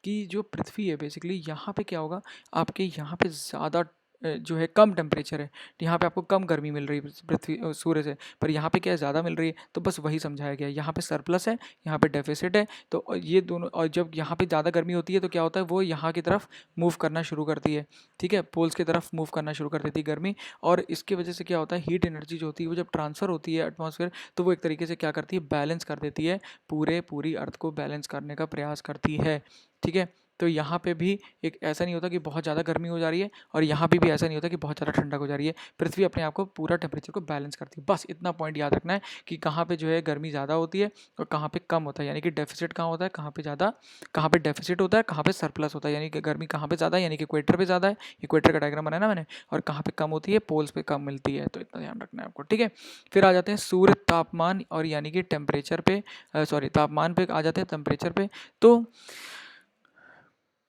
कि जो पृथ्वी है बेसिकली यहाँ पे क्या होगा, आपके यहाँ पे ज़्यादा जो है कम टेम्परेचर है, तो यहाँ पे आपको कम गर्मी मिल रही है पृथ्वी सूर्य से, पर यहाँ पे क्या है, ज़्यादा मिल रही है। तो बस वही समझाया गया है, यहाँ पे सरप्लस है, यहाँ पे डेफिसिट है। तो ये दोनों, और जब यहाँ पे ज़्यादा गर्मी होती है तो क्या होता है, वो यहाँ की तरफ मूव करना शुरू करती है, ठीक है, पोल्स की तरफ मूव करना शुरू कर देती है गर्मी। और इसकी वजह से क्या होता है, हीट एनर्जी जो होती है वो जब ट्रांसफ़र होती है एटमॉस्फेयर, तो वो एक तरीके से क्या करती है, बैलेंस कर देती है, पूरी अर्थ को बैलेंस करने का प्रयास करती है, ठीक है। तो यहाँ पे भी एक ऐसा नहीं होता कि बहुत ज़्यादा गर्मी हो जा रही है, और यहाँ पे भी ऐसा नहीं होता कि बहुत ज़्यादा ठंडक हो जा रही है। पृथ्वी अपने आप को पूरा टेम्परेचर को बैलेंस करती है। बस इतना पॉइंट याद रखना है कि कहाँ पे जो है गर्मी ज़्यादा होती है और कहाँ पे कम होता है, यानी कि डेफिसिट कहाँ होता है, कहाँ पे ज़्यादा, कहाँ पे डेफिसिट होता है, कहाँ पे सरप्लस होता है, यानी कि गर्मी कहाँ पे ज़्यादा है, यानी कि इक्वेटर पे ज़्यादा है, इक्वेटर का डायग्राम बनाया ना मैंने, और कहाँ पे कम होती है, पोल्स पे कम मिलती है। तो इतना ध्यान रखना है आपको, ठीक है। फिर आ जाते हैं सूर्य तापमान, और यानी कि टेम्परेचर पे, सॉरी तापमान पे आ जाते हैं, टेम्परेचर पे। तो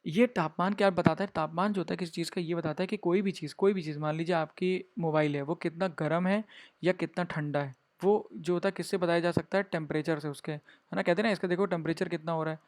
ये तापमान क्या बताता है, तापमान जो होता है किसी चीज़ का, ये बताता है कि कोई भी चीज़ मान लीजिए आपकी मोबाइल है, वो कितना गर्म है या कितना ठंडा है, वो जो होता है किससे बताया जा सकता है, टेम्परेचर से उसके, है ना। कहते हैं ना, इसका देखो टेम्परेचर कितना हो रहा है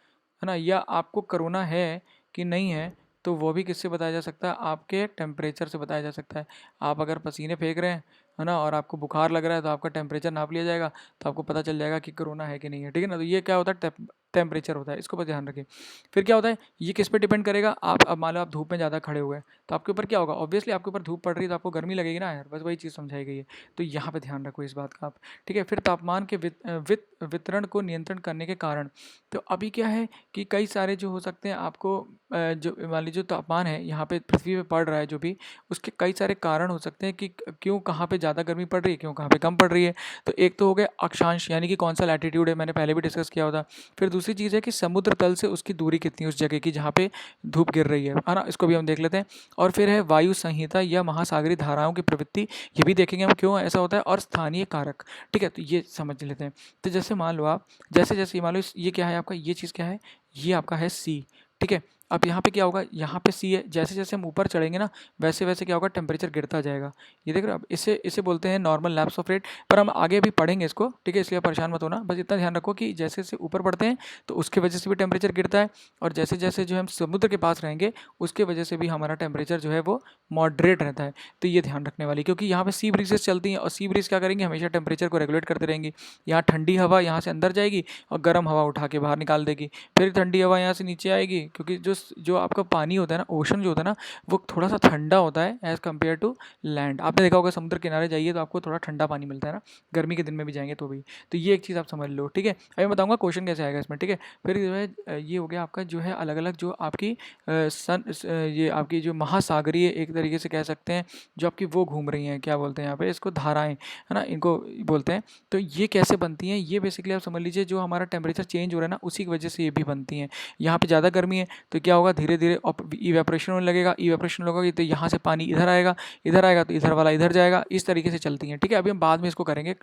ना। या आपको कोरोना है कि नहीं है, तो वो भी किससे बताया जा सकता है, आपके टेम्परेचर से बताया जा सकता है। आप अगर पसीने फेंक रहे हैं, है ना, और आपको बुखार लग रहा है, तो आपका टेम्परेचर नाप लिया जाएगा, तो आपको पता चल जाएगा कि कोरोना है कि नहीं है, ठीक है ना। तो ये क्या होता है, टेम्परेचर होता है, इसको बस ध्यान रखिए। फिर क्या होता है, ये किस पे डिपेंड करेगा, आप अब मान लो आप धूप में ज़्यादा खड़े हुए हैं, तो आपके ऊपर क्या होगा, ऑब्वियसली आपके ऊपर धूप पड़ रही है तो आपको गर्मी लगेगी ना यार, बस वही चीज़ समझाई गई है। तो यहाँ पे ध्यान रखो इस बात का आप, ठीक है। फिर तापमान के वितरण को नियंत्रण करने के कारण, तो अभी क्या है कि कई सारे जो हो सकते हैं आपको, जो मान लीजिए जो तापमान है यहाँ पे पृथ्वी पे पड़ रहा है जो भी, उसके कई सारे कारण हो सकते हैं कि क्यों कहाँ पे ज़्यादा गर्मी पड़ रही है, क्यों कहाँ पे कम पड़ रही है। तो एक तो हो गया अक्षांश, यानी कि कौन सा लैटिट्यूड है, मैंने पहले भी डिस्कस किया होता। फिर दूसरी चीज़ है कि समुद्र तल से उसकी दूरी कितनी है उस जगह की जहाँ पे धूप गिर रही है ना, इसको भी हम देख लेते हैं। और फिर है वायु संहिता या महासागरीय धाराओं की प्रवृत्ति, ये भी देखेंगे हम क्यों ऐसा होता है, और स्थानीय कारक, ठीक है। तो ये समझ लेते हैं। तो जैसे मान लो आप, जैसे मान लो ये क्या है आपका, ये चीज़ क्या है, ये आपका है सी, ठीक है। अब यहाँ पे क्या होगा, यहाँ पे सी है, जैसे जैसे हम ऊपर चढ़ेंगे ना, वैसे वैसे क्या होगा, टेम्परेचर गिरता जाएगा। ये देख रहे हो आप, इसे इसे बोलते हैं नॉर्मल लैप्स ऑफ रेट, पर हम आगे भी पढ़ेंगे इसको, ठीक है, इसलिए आप परेशान मत होना। बस इतना ध्यान रखो कि जैसे जैसे ऊपर बढ़ते हैं तो उसके वजह से भी टेम्परेचर गिरता है, और जैसे जैसे जो हम समुद्र के पास रहेंगे उसके वजह से भी हमारा टेम्परेचर जो है वो मॉडरेट रहता है। तो ये ध्यान रखने वाली, क्योंकि यहाँ पे सी ब्रीजेस चलती हैं, और सी ब्रीज क्या करेंगे, हमेशा टेम्परेचर को रेगुलेट करते रहेंगी। यहाँ ठंडी हवा यहाँ से अंदर जाएगी और गर्म हवा उठा के बाहर निकाल देगी, फिर ठंडी हवा यहाँ से नीचे आएगी, क्योंकि जो जो आपका पानी होता है ना, ओशन जो होता है ना, वो थोड़ा सा ठंडा होता है एज़ कम्पेयर टू लैंड। आपने देखा होगा समुद्र किनारे जाइए तो आपको थोड़ा ठंडा पानी मिलता है ना, गर्मी के दिन में भी जाएंगे तो भी। तो ये एक चीज़ आप समझ लो, ठीक है। अभी मैं बताऊंगा क्वेश्चन कैसे आएगा इसमें, ठीक है। फिर जो है ये हो गया आपका जो है अलग अलग जो आपकी ये आपकी जो महासागरीय एक तरीके से कह सकते हैं, जो आपकी वो घूम रही हैं, क्या बोलते हैं यहाँ पे इसको, धाराएं, है ना, इनको बोलते हैं। तो ये कैसे बनती हैं, ये बेसिकली आप समझ लीजिए, जो हमारा टेम्परेचर चेंज हो रहा है ना, उसी की वजह से ये भी बनती हैं। यहाँ पे ज़्यादा गर्मी है तो क्या होगा, धीरे धीरे इवेपोरेशन होने लगेगा, इवेपोरेशन होगा तो यहाँ से पानी इधर आएगा तो इधर वाला इधर जाएगा, इस तरीके से चलती हैं, ठीक है। अभी हम बाद में इसको करेंगे,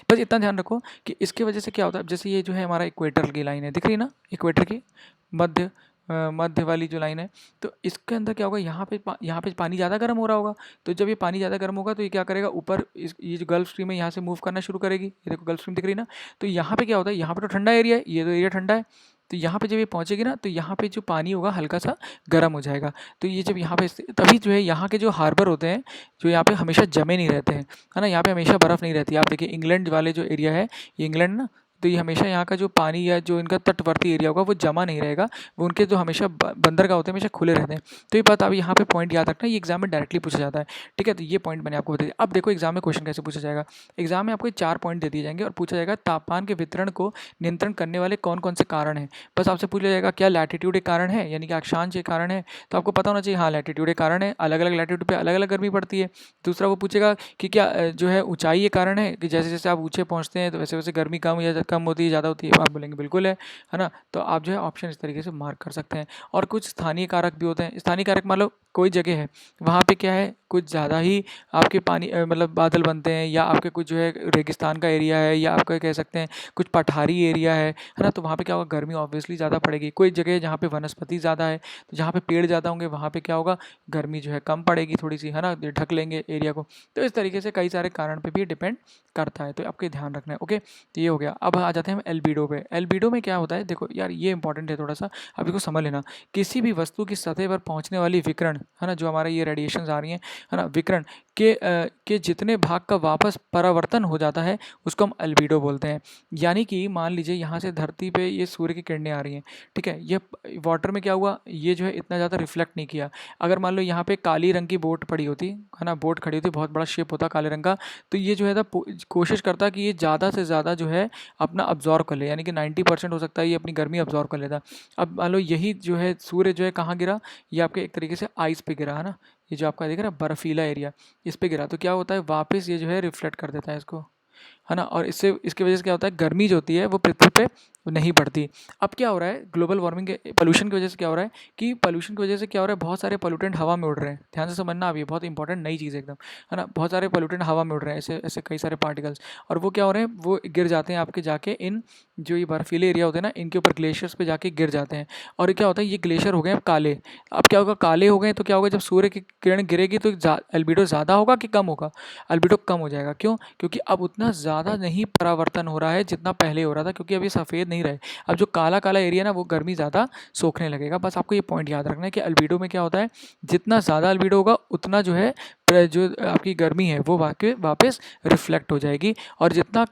बस इतना ध्यान रखो कि इसके वजह से क्या होता है। जैसे ये जो है हमारा इक्वेटर की लाइन है, दिख रही है ना, इक्वेटर की मध्य मध्य वाली जो लाइन है, तो इसके अंदर क्या होगा, यहाँ पे पानी ज़्यादा गर्म हो रहा होगा। तो जब ये पानी ज़्यादा गर्म होगा तो ये क्या करेगा, ऊपर ये जो गल्फ स्ट्रीम है यहाँ से मूव करना शुरू करेगी। ये देखो गल्फ स्ट्रीम दिख रही है ना, तो यहाँ पे क्या होता है, यहाँ पे तो ठंडा एरिया है, ये तो एरिया ठंडा है। तो यहाँ पे जब ये पहुँचेगी ना, तो यहाँ पे जो पानी होगा हल्का सा गर्म हो जाएगा। तो ये जब यहाँ पे, तभी जो है यहाँ के जो हार्बर होते हैं, जो यहाँ पे हमेशा जमे नहीं रहते हैं, है ना, यहाँ पे हमेशा बर्फ़ नहीं रहती है। आप देखिए इंग्लैंड वाले जो एरिया है, ये इंग्लैंड ना, तो ये हमेशा यहाँ का जो पानी या जो इनका तटवर्ती एरिया होगा वो जमा नहीं रहेगा, वो उनके जो हमेशा बंदरगाह होते हैं हमेशा खुले रहते हैं। तो ये बात आप यहाँ पे पॉइंट याद रखना, ये एग्जाम में डायरेक्टली पूछा जाता है, ठीक है। तो ये पॉइंट मैंने आपको बता दिया। अब देखो एग्जाम में क्वेश्चन कैसे पूछा जाएगा। एग्जाम में आपको 4 पॉइंट दे दिए जाएंगे और पूछा जाएगा तापमान के वितरण को नियंत्रण करने वाले कौन कौन से कारण हैं। बस आपसे पूछा जाएगा क्या लैटिट्यूड एक कारण है, यानी कि अक्षांश एक कारण है, तो आपको पता होना चाहिए हाँ लैटिट्यूड एक कारण है, अलग अलग लैटिट्यूड पे अलग अलग गर्मी पड़ती है। दूसरा वो पूछेगा कि क्या जो है ऊंचाई एक कारण है, कि जैसे जैसे आप ऊंचे पहुंचते हैं तो वैसे वैसे गर्मी कम होती है, ज़्यादा होती है, आप बोलेंगे बिल्कुल है ना। तो आप जो है ऑप्शन इस तरीके से मार्क कर सकते हैं। और कुछ स्थानीय कारक भी होते हैं। स्थानीय कारक मान लो कोई जगह है, वहाँ पे क्या है, कुछ ज़्यादा ही आपके पानी मतलब बादल बनते हैं, या आपके कुछ जो है रेगिस्तान का एरिया है, या आपका कह सकते हैं कुछ पठारी एरिया है ना, तो वहाँ पे क्या होगा, गर्मी ऑब्वियसली ज़्यादा पड़ेगी। कोई जगह जहाँ पे वनस्पति ज़्यादा है, तो जहाँ पे पेड़ ज़्यादा होंगे वहाँ पे क्या होगा, गर्मी जो है कम पड़ेगी थोड़ी सी, है ना, ढक लेंगे एरिया को। तो इस तरीके से कई सारे कारण पे भी डिपेंड करता है, तो आपके ध्यान रखना है। ओके, तो ये हो गया। अब आ जाते हैं हम एल्बिडो पे। एल्बिडो में क्या होता है, देखो यार ये इंपॉर्टेंट है थोड़ा सा, अब इसको समझ लेना। किसी भी वस्तु की सतह पर पहुंचने वाली विकिरण, है ना, जो हमारे ये रेडिएशंस आ रही हैं, है ना, विकिरण के जितने भाग का वापस परावर्तन हो जाता है उसको हम एल्बिडो बोलते हैं। यानी कि मान लीजिए यहाँ से धरती पे ये सूर्य की किरणें आ रही हैं, ठीक है, ये वाटर में क्या हुआ, ये जो है इतना ज़्यादा रिफ्लेक्ट नहीं किया। अगर मान लो यहाँ पे काली रंग की बोट पड़ी होती, है ना, बोट खड़ी होती, बहुत बड़ा शिप होता काले रंग का, तो ये जो है ना कोशिश करता कि ये ज़्यादा से ज़्यादा जो है अपना अब्जॉर्व कर ले, यानी कि 90% हो सकता है ये अपनी गर्मी अब्जॉर्व कर लेता। अब मान लो यही जो है सूर्य जो है कहाँ गिरा, ये आपके एक तरीके से आइस पे गिरा, है ना, ये जो आपका दिख रहा है बर्फीला एरिया, इस पे गिरा, तो क्या होता है वापस ये जो है रिफ्लेक्ट कर देता है इसको, है ना, और इससे इसकी वजह से क्या होता है, गर्मी जो होती है वो पृथ्वी पे नहीं बढ़ती। अब क्या हो रहा है, ग्लोबल वार्मिंग के पोल्यूशन की वजह से क्या हो रहा है कि पोल्यूशन की वजह से क्या हो रहा है, बहुत सारे पोल्यूटेंट हवा में उड़ रहे हैं। ध्यान से समझना, अब ये बहुत इंपॉर्टेंट नई चीज़ है एकदम, है ना, बहुत सारे पोल्यूटेंट हवा में उड़ रहे हैं, ऐसे ऐसे कई सारे पार्टिकल्स, और वो क्या हो रहे हैं, वो गिर जाते हैं आपके जाके इन जो ये बर्फीले एरिया होते हैं ना, इनके ऊपर ग्लेशियर्स पे जाके गिर जाते हैं। और ये क्या होता है, ये ग्लेशियर हो गए अब काले। अब क्या होगा, काले हो गए तो क्या होगा, जब सूर्य की किरण गिरेगी तो एल्बिडो ज़्यादा होगा कि कम होगा, एल्बिडो कम हो जाएगा। क्यों? क्योंकि अब उतना ज़्यादा नहीं परावर्तन हो रहा है जितना पहले हो रहा था, क्योंकि अब ये सफ़ेद नहीं रहे। अब जो काला काला एरिया ना वो गर्मी ज़्यादा सोखने लगेगा। बस आपको ये पॉइंट याद रखना है कि अल्बिडो में क्या होता है, जितना ज़्यादा अल्बिडो होगा उतना जो है जो आपकी गर्मी है वो वापस रिफ्लेक्ट हो जाएगी, और जितना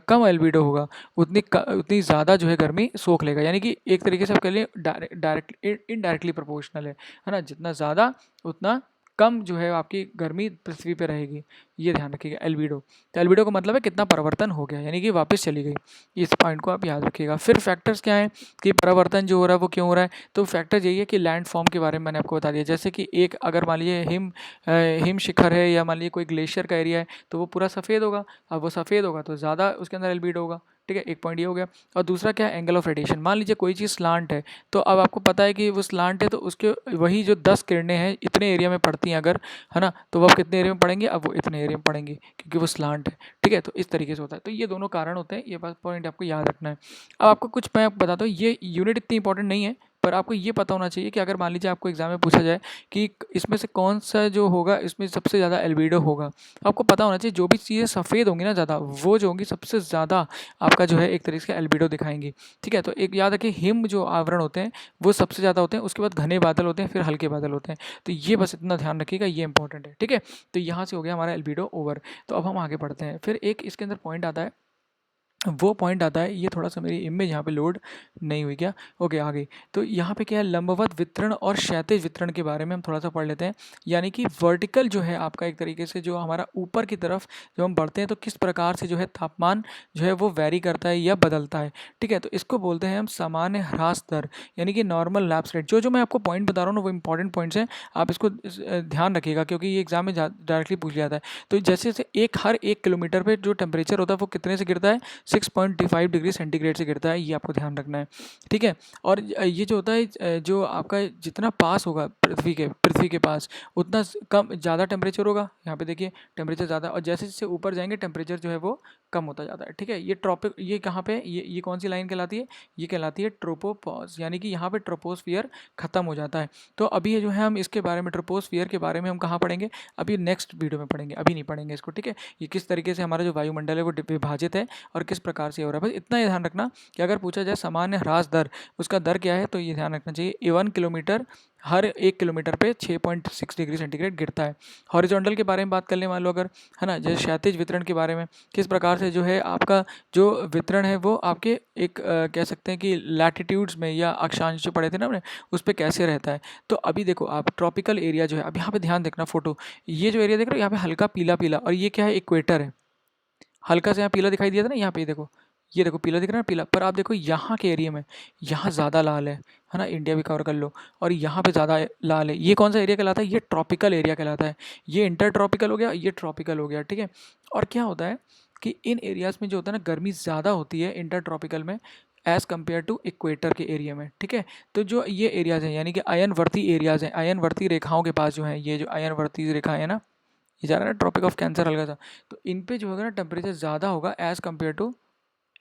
कम एल्बिडो होगा उतनी ज़्यादा जो है गर्मी सोख लेगा। यानी कि एक तरीके से आप कह लें डायरेक्ट इनडायरेक्टली प्रोपोर्शनल है ना, जितना ज़्यादा उतना कम जो है आपकी गर्मी पृथ्वी पे रहेगी। ये ध्यान रखिएगा एल्बिडो। तो एल्बिडो का मतलब है कितना परिवर्तन हो गया, यानी कि वापस चली गई। इस पॉइंट को आप याद रखिएगा। फिर फैक्टर्स क्या हैं कि परिवर्तन जो हो रहा है वो क्यों हो रहा है, तो फैक्टर यही है कि लैंड फॉर्म के बारे में मैंने आपको बता दिया। जैसे कि एक अगर मान लीजिए हिम शिखर है, या मान लीजिए कोई ग्लेशियर का एरिया है, तो वो पूरा सफ़ेद होगा। अब वो सफ़ेद होगा तो ज़्यादा उसके अंदर एल्बिडो होगा, ठीक है, एक पॉइंट ये हो गया। और दूसरा क्या है, एंगल ऑफ रेडिएशन। मान लीजिए कोई चीज़ स्लांट है, तो अब आपको पता है कि वो स्लांट है, तो उसके वही जो 10 किरणें हैं इतने एरिया में पड़ती हैं अगर, है ना, तो वो अब कितने एरिया में पड़ेंगे, अब वो इतने एरिया में पड़ेंगे क्योंकि वो स्लांट है, ठीक है। तो इस तरीके से होता है। तो ये दोनों कारण होते हैं, ये बात पॉइंट आपको याद रखना है। अब आपको कुछ मैं आपको बताता हूँ, ये यूनिट इतनी इंपॉर्टेंट नहीं है, पर आपको ये पता होना चाहिए कि अगर मान लीजिए आपको एग्जाम में पूछा जाए कि इसमें से कौन सा जो होगा इसमें सबसे ज़्यादा एल्बिडो होगा, आपको पता होना चाहिए जो भी चीज़ें सफ़ेद होंगी ना ज़्यादा, वो जो होंगी सबसे ज़्यादा आपका जो है एक तरीके से एल्बिडो दिखाएंगी, ठीक है। तो एक याद रखिए, हिम जो आवरण होते हैं वो सबसे ज़्यादा होते हैं, उसके बाद घने बादल होते हैं, फिर हल्के बादल होते हैं। तो ये बस इतना ध्यान रखिएगा, ये इंपॉर्टेंट है, ठीक है। तो यहाँ से हो गया हमारा एल्बिडो ओवर। तो अब हम आगे बढ़ते हैं। फिर एक इसके अंदर पॉइंट आता है, वो पॉइंट आता है, ये थोड़ा सा मेरी इमेज यहाँ पे लोड नहीं हुई क्या, ओके आ गई। तो यहाँ पे क्या है, लंबवत वितरण और क्षैतिज वितरण के बारे में हम थोड़ा सा पढ़ लेते हैं। यानी कि वर्टिकल जो है आपका एक तरीके से जो हमारा ऊपर की तरफ जब हम बढ़ते हैं तो किस प्रकार से जो है तापमान जो है वो वेरी करता है या बदलता है, ठीक है। तो इसको बोलते हैं हम सामान्य ह्रास दर, यानी कि नॉर्मल लैप्स रेट। जो जो मैं आपको पॉइंट बता रहा हूँ ना वो इंपॉर्टेंट पॉइंट्स हैं, आप इसको ध्यान रखिएगा क्योंकि ये एग्जाम में डायरेक्टली पूछ लिया जाता है। तो जैसे जैसे हर 1 किलोमीटर पे जो टेम्परेचर होता है वो कितने से गिरता है, 6.25 डिग्री सेंटीग्रेड से गिरता है, ये आपको ध्यान रखना है, ठीक है। और ये जो होता है जो आपका जितना पास होगा पृथ्वी के पास उतना कम ज़्यादा टेम्परेचर होगा। यहाँ पे देखिए टेम्परेचर ज़्यादा, और जैसे जैसे ऊपर जाएंगे टेम्परेचर जो है वो कम होता जाता है, ठीक है। ये ट्रॉपिक, ये कहाँ पे, ये कौन सी लाइन कहलाती है, ये कहलाती है ट्रोपोपॉज, यानी कि यहाँ पे ट्रोपोस्फियर खत्म हो जाता है। तो अभी ये जो है हम इसके बारे में, ट्रोपोस्फियर के बारे में हम कहाँ पढ़ेंगे, अभी नेक्स्ट वीडियो में पढ़ेंगे, अभी नहीं पढ़ेंगे इसको, ठीक है। ये किस तरीके से हमारा जो वायुमंडल है वो विभाजित है और किस प्रकार से हो रहा है, बस इतना ही ध्यान रखना कि अगर पूछा जाए सामान्य ह्रास दर, उसका दर क्या है, तो ये ध्यान रखना चाहिए 1 किलोमीटर हर 1 किलोमीटर पे 6.6 डिग्री सेंटीग्रेड गिरता है। हॉरिजॉन्टल के बारे में बात कर ले मान लो अगर, है ना, जैसे क्षैतिज वितरण के बारे में, किस प्रकार से जो है आपका जो वितरण है वो आपके एक कह सकते हैं कि लैटिट्यूड्स में या अक्षांश जो पढ़े थे ना हमने, उस पर कैसे रहता है। तो अभी देखो आप ट्रॉपिकल एरिया जो है, अब यहाँ पे ध्यान देखना फोटो, ये जो एरिया देख रहे हो यहाँ पे हल्का पीला पीला, और ये क्या है, इक्वेटर है। हल्का से यहाँ पीला दिखाई दिया था ना, यहाँ पे देखो, ये देखो पीला दिख रहा है ना, पीला। पर आप देखो यहाँ के एरिया में, यहाँ ज़्यादा लाल है ना, इंडिया भी कवर कर लो, और यहाँ पे ज़्यादा लाल है। ये कौन सा एरिया कहलाता है, ये ट्रॉपिकल एरिया कहलाता है। ये इंटर ट्रॉपिकल हो गया, ये ट्रॉपिकल हो गया, ठीक है। और क्या होता है कि इन एरियाज़ में जो होता है ना गर्मी ज़्यादा होती है इंटर ट्रॉपिकल में एज़ कम्पेयर टू इक्वेटर के एरिया में, ठीक है। तो जो ये एरियाज़ हैं यानी कि अयनवर्ती एरियाज़ हैं, अयनवर्ती रेखाओं के पास जो है, ये जो अयनवर्ती रेखाएँ है ना, ये जा रहा है ना ट्रॉपिक ऑफ कैंसर हल्का सा, तो इन पे जो होगा ना टेम्परेचर ज़्यादा होगा एज़ कम्पेयर टू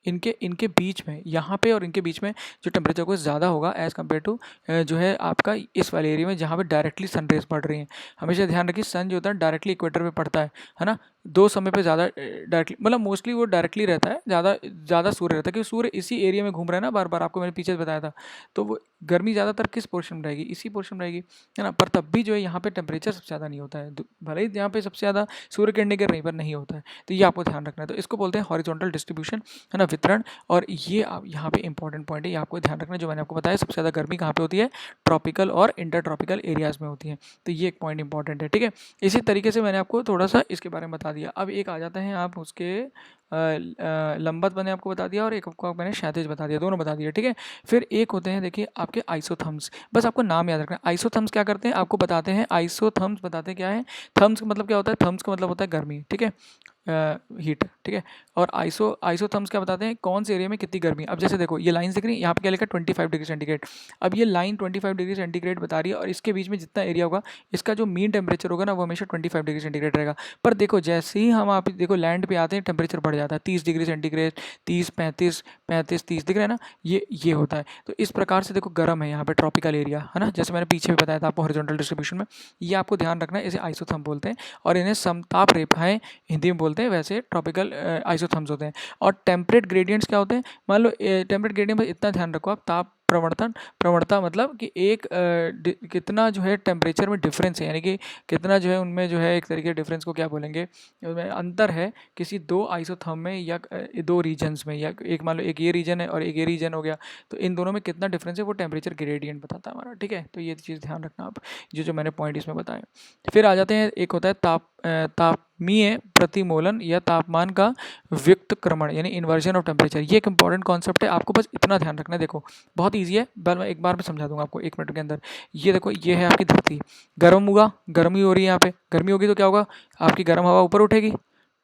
इनके इनके बीच में, यहाँ पे और इनके बीच में जो टेम्परेचर को ज़्यादा होगा एज़ कम्पेयर टू जो है आपका इस वाले एरिया में जहाँ पे डायरेक्टली सन रेज पड़ रही हैं। हमेशा ध्यान रखिए सन जो होता है डायरेक्टली इक्वेटर पे पड़ता है ना, दो समय पे ज़्यादा डायरेक्टली, मतलब मोस्टली वो डायरेक्टली रहता है, ज़्यादा सूर्य रहता है, क्योंकि सूर्य इसी एरिया में घूम रहा है ना बार बार, आपको मैंने पीछे बताया था। तो वो गर्मी ज़्यादातर किस पोर्शन में रहेगी, इसी पोर्शन में रहेगी, है ना। पर तब भी जो है यहाँ पे टेम्परेचर सबसे ज़्यादा नहीं होता है, भले ही यहाँ पे सबसे ज़्यादा सूर्य किरणें गिर रही पर नहीं होता है। तो ये आपको ध्यान रखना है। तो इसको बोलते हैं हॉरिजॉन्टल डिस्ट्रीब्यूशन, है ना, वितरण। और ये यहाँ पे इंपॉर्टेंट पॉइंट है, ये आपको ध्यान रखना है। जो मैंने आपको बताया सबसे ज़्यादा गर्मी कहाँ पे होती है, ट्रॉपिकल और इंटर ट्रॉपिकल एरियाज़ में होती है। तो ये एक पॉइंट इंपॉर्टेंट है, ठीक है। इसी तरीके से मैंने आपको थोड़ा सा इसके बारे में बता दिया। अब एक आ जाते हैं आप उसके लंबवत मैंने आपको बता दिया, और एक आपको मैंने क्षैतिज बता दिया, दोनों बता दिया, ठीक है। फिर एक होते हैं देखिए आपके आइसोथर्म्स, बस आपको नाम याद रखना है। आइसोथर्म्स क्या करते हैं आपको बताते हैं, आइसोथर्म्स बताते हैं क्या है। थर्म्स का मतलब क्या होता है, थर्म्स का मतलब होता है गर्मी, ठीक है, हीट, ठीक है। और आइसोथर्म्स क्या बताते हैं, कौन से एरिया में कितनी गर्मी। अब जैसे देखो ये लाइन्स दिख रही है, यहाँ पे क्या लिखा है 25 डिग्री सेंटीग्रेड। अब ये लाइन 25 डिग्री सेंटीग्रेड बता रही है, और इसके बीच में जितना एरिया होगा इसका जो मीन टेम्परेचर होगा ना वो हमेशा 25 डिग्री सेंटीग्रेड रहेगा। पर देखो जैसे ही हम आप देखो लैंड पे आते हैं टेम्परेचर बढ़ जाता है, 30 डिग्री सेंटीग्रेड, 30, 35, 35, 30 दिख रहा है ना, ये होता है। तो इस प्रकार से देखो गर्म है यहाँ पे ट्रॉपिकल एरिया, है ना, जैसे मैंने पीछे भी बताया था आपको हॉरिजॉन्टल डिस्ट्रीब्यूशन में। ये आपको ध्यान रखना है, इसे आइसोथर्म बोलते हैं, और इन्हें समताप रेखाएं हिंदी में बोलते हैं, वैसे ट्रॉपिकल आइसोथर्म्स होते हैं। और टेम्परेट ग्रेडियंट्स क्या होते हैं, मान लो टेम्परेट ग्रेडियंट में इतना ध्यान रखो आप, ताप प्रवणता मतलब कि एक कितना जो है टेम्परेचर में डिफरेंस है, यानी कि कितना जो है उनमें जो है एक तरीके डिफरेंस को क्या बोलेंगे, उसमें अंतर है किसी दो आइसोथर्म में या दो रीजन्स में, या एक मान लो एक ये रीजन है और एक ये रीजन हो गया, तो इन दोनों में कितना डिफरेंस है वो टेम्परेचर ग्रेडियंट बताता है हमारा, ठीक है। तो ये चीज़ ध्यान रखना आप, जो मैंने पॉइंट इसमें बताए। फिर आ जाते हैं, एक होता है तापमीय प्रतिमोलन या तापमान का व्युत्क्रमण, यानी इन्वर्जन ऑफ टेम्परेचर। ये एक इंपॉर्टेंट कॉन्सेप्ट है, आपको बस इतना ध्यान रखना है। देखो बहुत ईजी है, मैं एक बार में समझा दूंगा आपको 1 मिनट के अंदर। ये देखो ये है आपकी धरती, गर्म होगा, गर्मी हो रही है यहाँ पे, गर्मी होगी तो क्या होगा, आपकी गर्म हवा ऊपर उठेगी,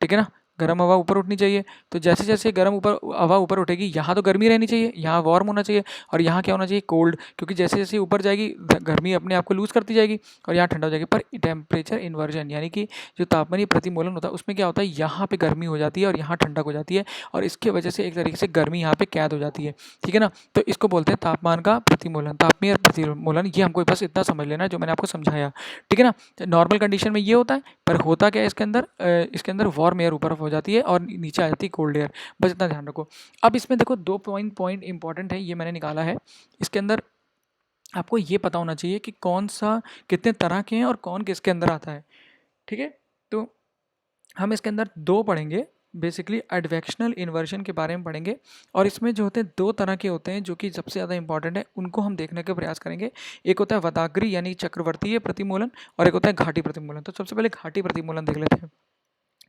ठीक है ना, गर्म हवा ऊपर उठनी चाहिए। तो जैसे जैसे गर्म ऊपर हवा ऊपर उठेगी, यहाँ तो गर्मी रहनी चाहिए, यहाँ वार्म होना चाहिए, और यहाँ क्या होना चाहिए, कोल्ड, क्योंकि जैसे जैसे ऊपर जाएगी गर्मी अपने आप को लूज करती जाएगी और यहाँ ठंडा हो जाएगी। पर टेम्परेचर इन्वर्जन यानी कि जो तापमानीय प्रतिमूलन होता है उसमें क्या होता है, यहाँ पे गर्मी हो जाती है और यहाँ ठंडक हो जाती है, और इसके वजह से एक तरीके से गर्मी यहाँ पे कैद हो जाती है, ठीक है ना। तो इसको बोलते हैं तापमान का प्रतिमूलन, तापनीय प्रतिमूलन। ये हमको बस इतना समझ लेना जो मैंने आपको समझाया, ठीक है ना। नॉर्मल कंडीशन में ये होता है, पर होता क्या है इसके अंदर वार्म एयर ऊपर हो जाती है और नीचे आ जाती है कोल्ड एयर, बस इतना ध्यान रखो। अब इसमें देखो दो पॉइंट इंपॉर्टेंट है, ये मैंने निकाला है। इसके अंदर आपको ये पता होना चाहिए कि कौन सा कितने तरह के हैं और कौन किसके अंदर आता है, ठीक है। तो हम इसके अंदर दो पढ़ेंगे, बेसिकली एडवेक्शनल इन्वर्जन के बारे में पढ़ेंगे, और इसमें जो होते हैं दो तरह के होते हैं जो कि सबसे ज़्यादा इंपॉर्टेंट है, उनको हम देखने का प्रयास करेंगे। एक होता है वदाग्री यानी चक्रवर्तीय प्रतिमूलन, और एक होता है घाटी प्रतिमूलन। तो सबसे पहले घाटी प्रतिमूलन देख लेते हैं।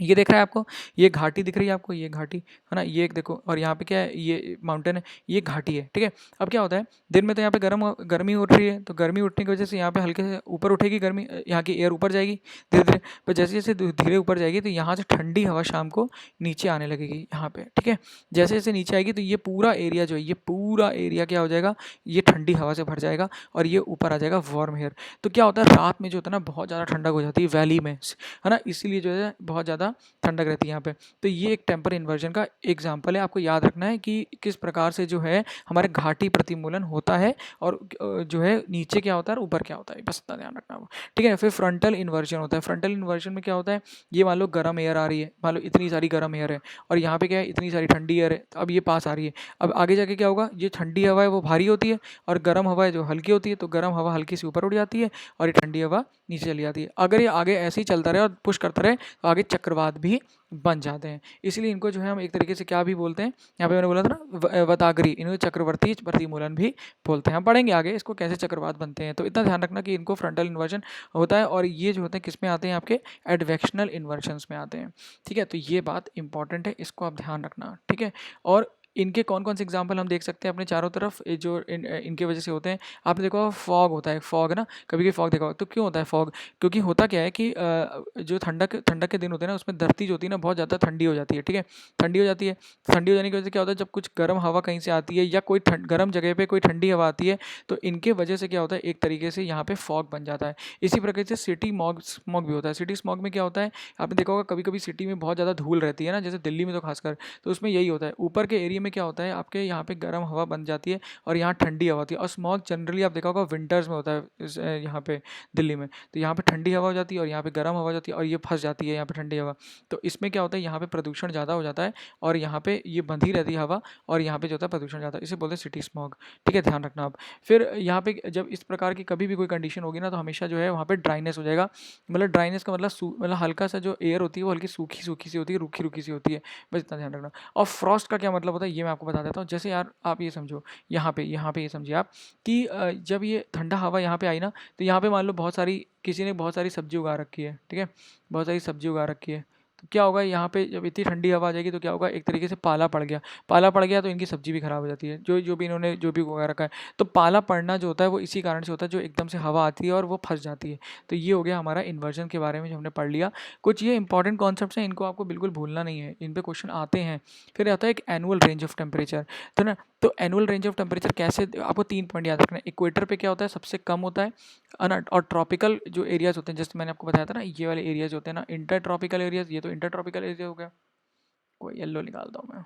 ये देख रहा है आपको, ये घाटी दिख रही है आपको, ये घाटी है ना, ये एक देखो, और यहाँ पे क्या है, ये माउंटेन है, ये घाटी है, ठीक है। अब क्या होता है, दिन में तो यहाँ पे गर्मी उठ रही है, तो गर्मी उठने की वजह से यहाँ पे हल्के से ऊपर उठेगी गर्मी, यहाँ की एयर ऊपर जाएगी धीरे धीरे, पर जैसे जैसे धीरे ऊपर जाएगी तो यहाँ से ठंडी हवा शाम को नीचे आने लगेगी यहाँ पे, ठीक है। जैसे जैसे नीचे आएगी तो ये पूरा एरिया जो है, ये पूरा एरिया क्या हो जाएगा, ये ठंडी हवा से भर जाएगा, और ये ऊपर आ जाएगा वार्म एयर। तो क्या होता है, रात में जो होता है ना बहुत ज़्यादा ठंडक हो जाती है वैली में, है ना, इसीलिए जो है बहुत ज़्यादा ठंडक रहती है यहाँ पे। तो ये एक टेम्पर इन्वर्जन का एग्जाम्पल है, आपको याद रखना है कि किस प्रकार से जो है हमारे घाटी प्रतिमूलन होता है, और जो है नीचे क्या होता है और ऊपर क्या होता है, बस इतना ध्यान रखना होगा, ठीक है। फिर फ्रंटल इन्वर्जन होता है। फ्रंटल इन्वर्जन में क्या होता है, ये मान लो गर्म एयर आ रही है, मान लो इतनी सारी गर्म एयर है, और यहाँ पे क्या है, इतनी सारी ठंडी एयर है, तो अब ये पास आ रही है। अब आगे जाके क्या होगा, ये ठंडी हवा है वो भारी होती है, और गर्म हवा है जो हल्की होती है, तो गर्म हवा हल्की सी ऊपर उड़ जाती है और ये ठंडी हवा नीचे चली जाती है। अगर ये आगे ऐसे ही चलता रहे और पुश करता रहे तो आगे चक्रवात भी बन जाते हैं। इसलिए इनको जो है हम एक तरीके से क्या भी बोलते हैं, यहाँ पे मैंने बोला था ना वदाग्री, इनको चक्रवर्ती प्रतिमूलन भी बोलते हैं। हम पढ़ेंगे आगे इसको कैसे चक्रवात बनते हैं। तो इतना ध्यान रखना कि इनको फ्रंटल इन्वर्जन होता है, और ये जो होते हैं किस में आते हैं, आपके एडवेक्शनल इन्वर्जन्स में आते हैं, ठीक है। तो ये बात इंपॉर्टेंट है, इसको आप ध्यान रखना, ठीक है। और इनके कौन कौन से एग्जाम्पल हम देख सकते हैं अपने चारों तरफ, जो इनके वजह से होते हैं। आपने देखा फॉग होता है, फॉग है ना, कभी कभी फॉग देखा होगा। तो क्यों होता है फॉग, क्योंकि होता क्या है कि जो ठंडक के दिन होते हैं ना उसमें धरती जो होती है ना बहुत ज़्यादा ठंडी हो जाती है, ठीक है, ठंडी हो जाती है। ठंडी हो जाने की वजह से क्या होता है, जब कुछ गर्म हवा कहीं से आती है या कोई गर्म जगह पे कोई ठंडी हवा आती है, तो इनके वजह से क्या होता है, एक तरीके से यहाँ पे फॉग बन जाता है। इसी प्रकार से सिटी स्मॉग भी होता है। सिटी स्मॉग में क्या होता है, आपने देखा होगा कभी कभी सिटी में बहुत ज़्यादा धूल रहती है ना, जैसे दिल्ली में तो खासकर, तो उसमें यही होता है, ऊपर के एरिया में क्या होता है, आपके यहाँ पे गर्म हवा बन जाती है और यहाँ ठंडी हवा होती है। और स्मॉग जनरली आप देखा होगा विंटर्स में होता है यहाँ पे दिल्ली में, तो यहाँ पे ठंडी हवा हो जाती है और यहाँ पे गर्म हवा हो जाती है और ये फंस जाती है यहाँ पे ठंडी हवा। तो इसमें क्या होता है, यहाँ पे प्रदूषण ज़्यादा हो जाता है और यहाँ पे ये बंधी रहती है हवा, और यहाँ पे जो होता है प्रदूषण ज़्यादा, इसे बोलते हैं सिटी स्मॉग। ठीक है, ध्यान रखना आप। फिर यहाँ पे जब इस प्रकार की कभी भी कोई कंडीशन होगी ना, तो हमेशा जो है वहाँ पे ड्राइनेस हो जाएगा। मतलब ड्राइनेस का मतलब हल्का सा जो एयर होती है वो हल्की सूखी सूखी सी होती है, रूखी रूखी सी होती है, बस इतना ध्यान रखना। और फ्रॉस्ट का क्या मतलब होता है ये मैं आपको बता देता हूँ। जैसे यार आप ये समझो, यहाँ पे ये समझिए आप कि जब ये ठंडा हवा यहाँ पे आई ना, तो यहाँ पे मान लो किसी ने बहुत सारी सब्जी उगा रखी है, ठीक है, बहुत सारी सब्जी उगा रखी है, तो क्या होगा यहाँ पे जब इतनी ठंडी हवा आ जाएगी तो क्या होगा, एक तरीके से पाला पड़ गया तो इनकी सब्जी भी खराब हो जाती है, जो भी इन्होंने जो भी उगा रखा है। तो पाला पड़ना जो होता है वो इसी कारण से होता है, जो एकदम से हवा आती है और वो फंस जाती है। तो ये हो गया हमारा इन्वर्जन के बारे में जो हमने पढ़ लिया। कुछ ये इंपॉर्टेंट कॉन्सेप्ट्स हैं, इनको आपको बिल्कुल भूलना नहीं है, इन पे क्वेश्चन आते हैं। फिर आता है एक एनुअल रेंज ऑफ टेम्परेचर, तो ना, तो एनुअल रेंज ऑफ टेम्परेचर कैसे, आपको 3 पॉइंट याद रखना है। इक्वेटर पे क्या होता है, सबसे कम होता है ना, और ट्रॉपिकल जो एरियाज होते हैं, जैसे मैंने आपको बताया था ना, ये वाले एरियाज होते हैं ना, इंटर ट्रॉपिकल एरियाज, ये तो इंटर ट्रॉपिकल एरिया हो गया, कोई येलो निकालता हूँ मैं,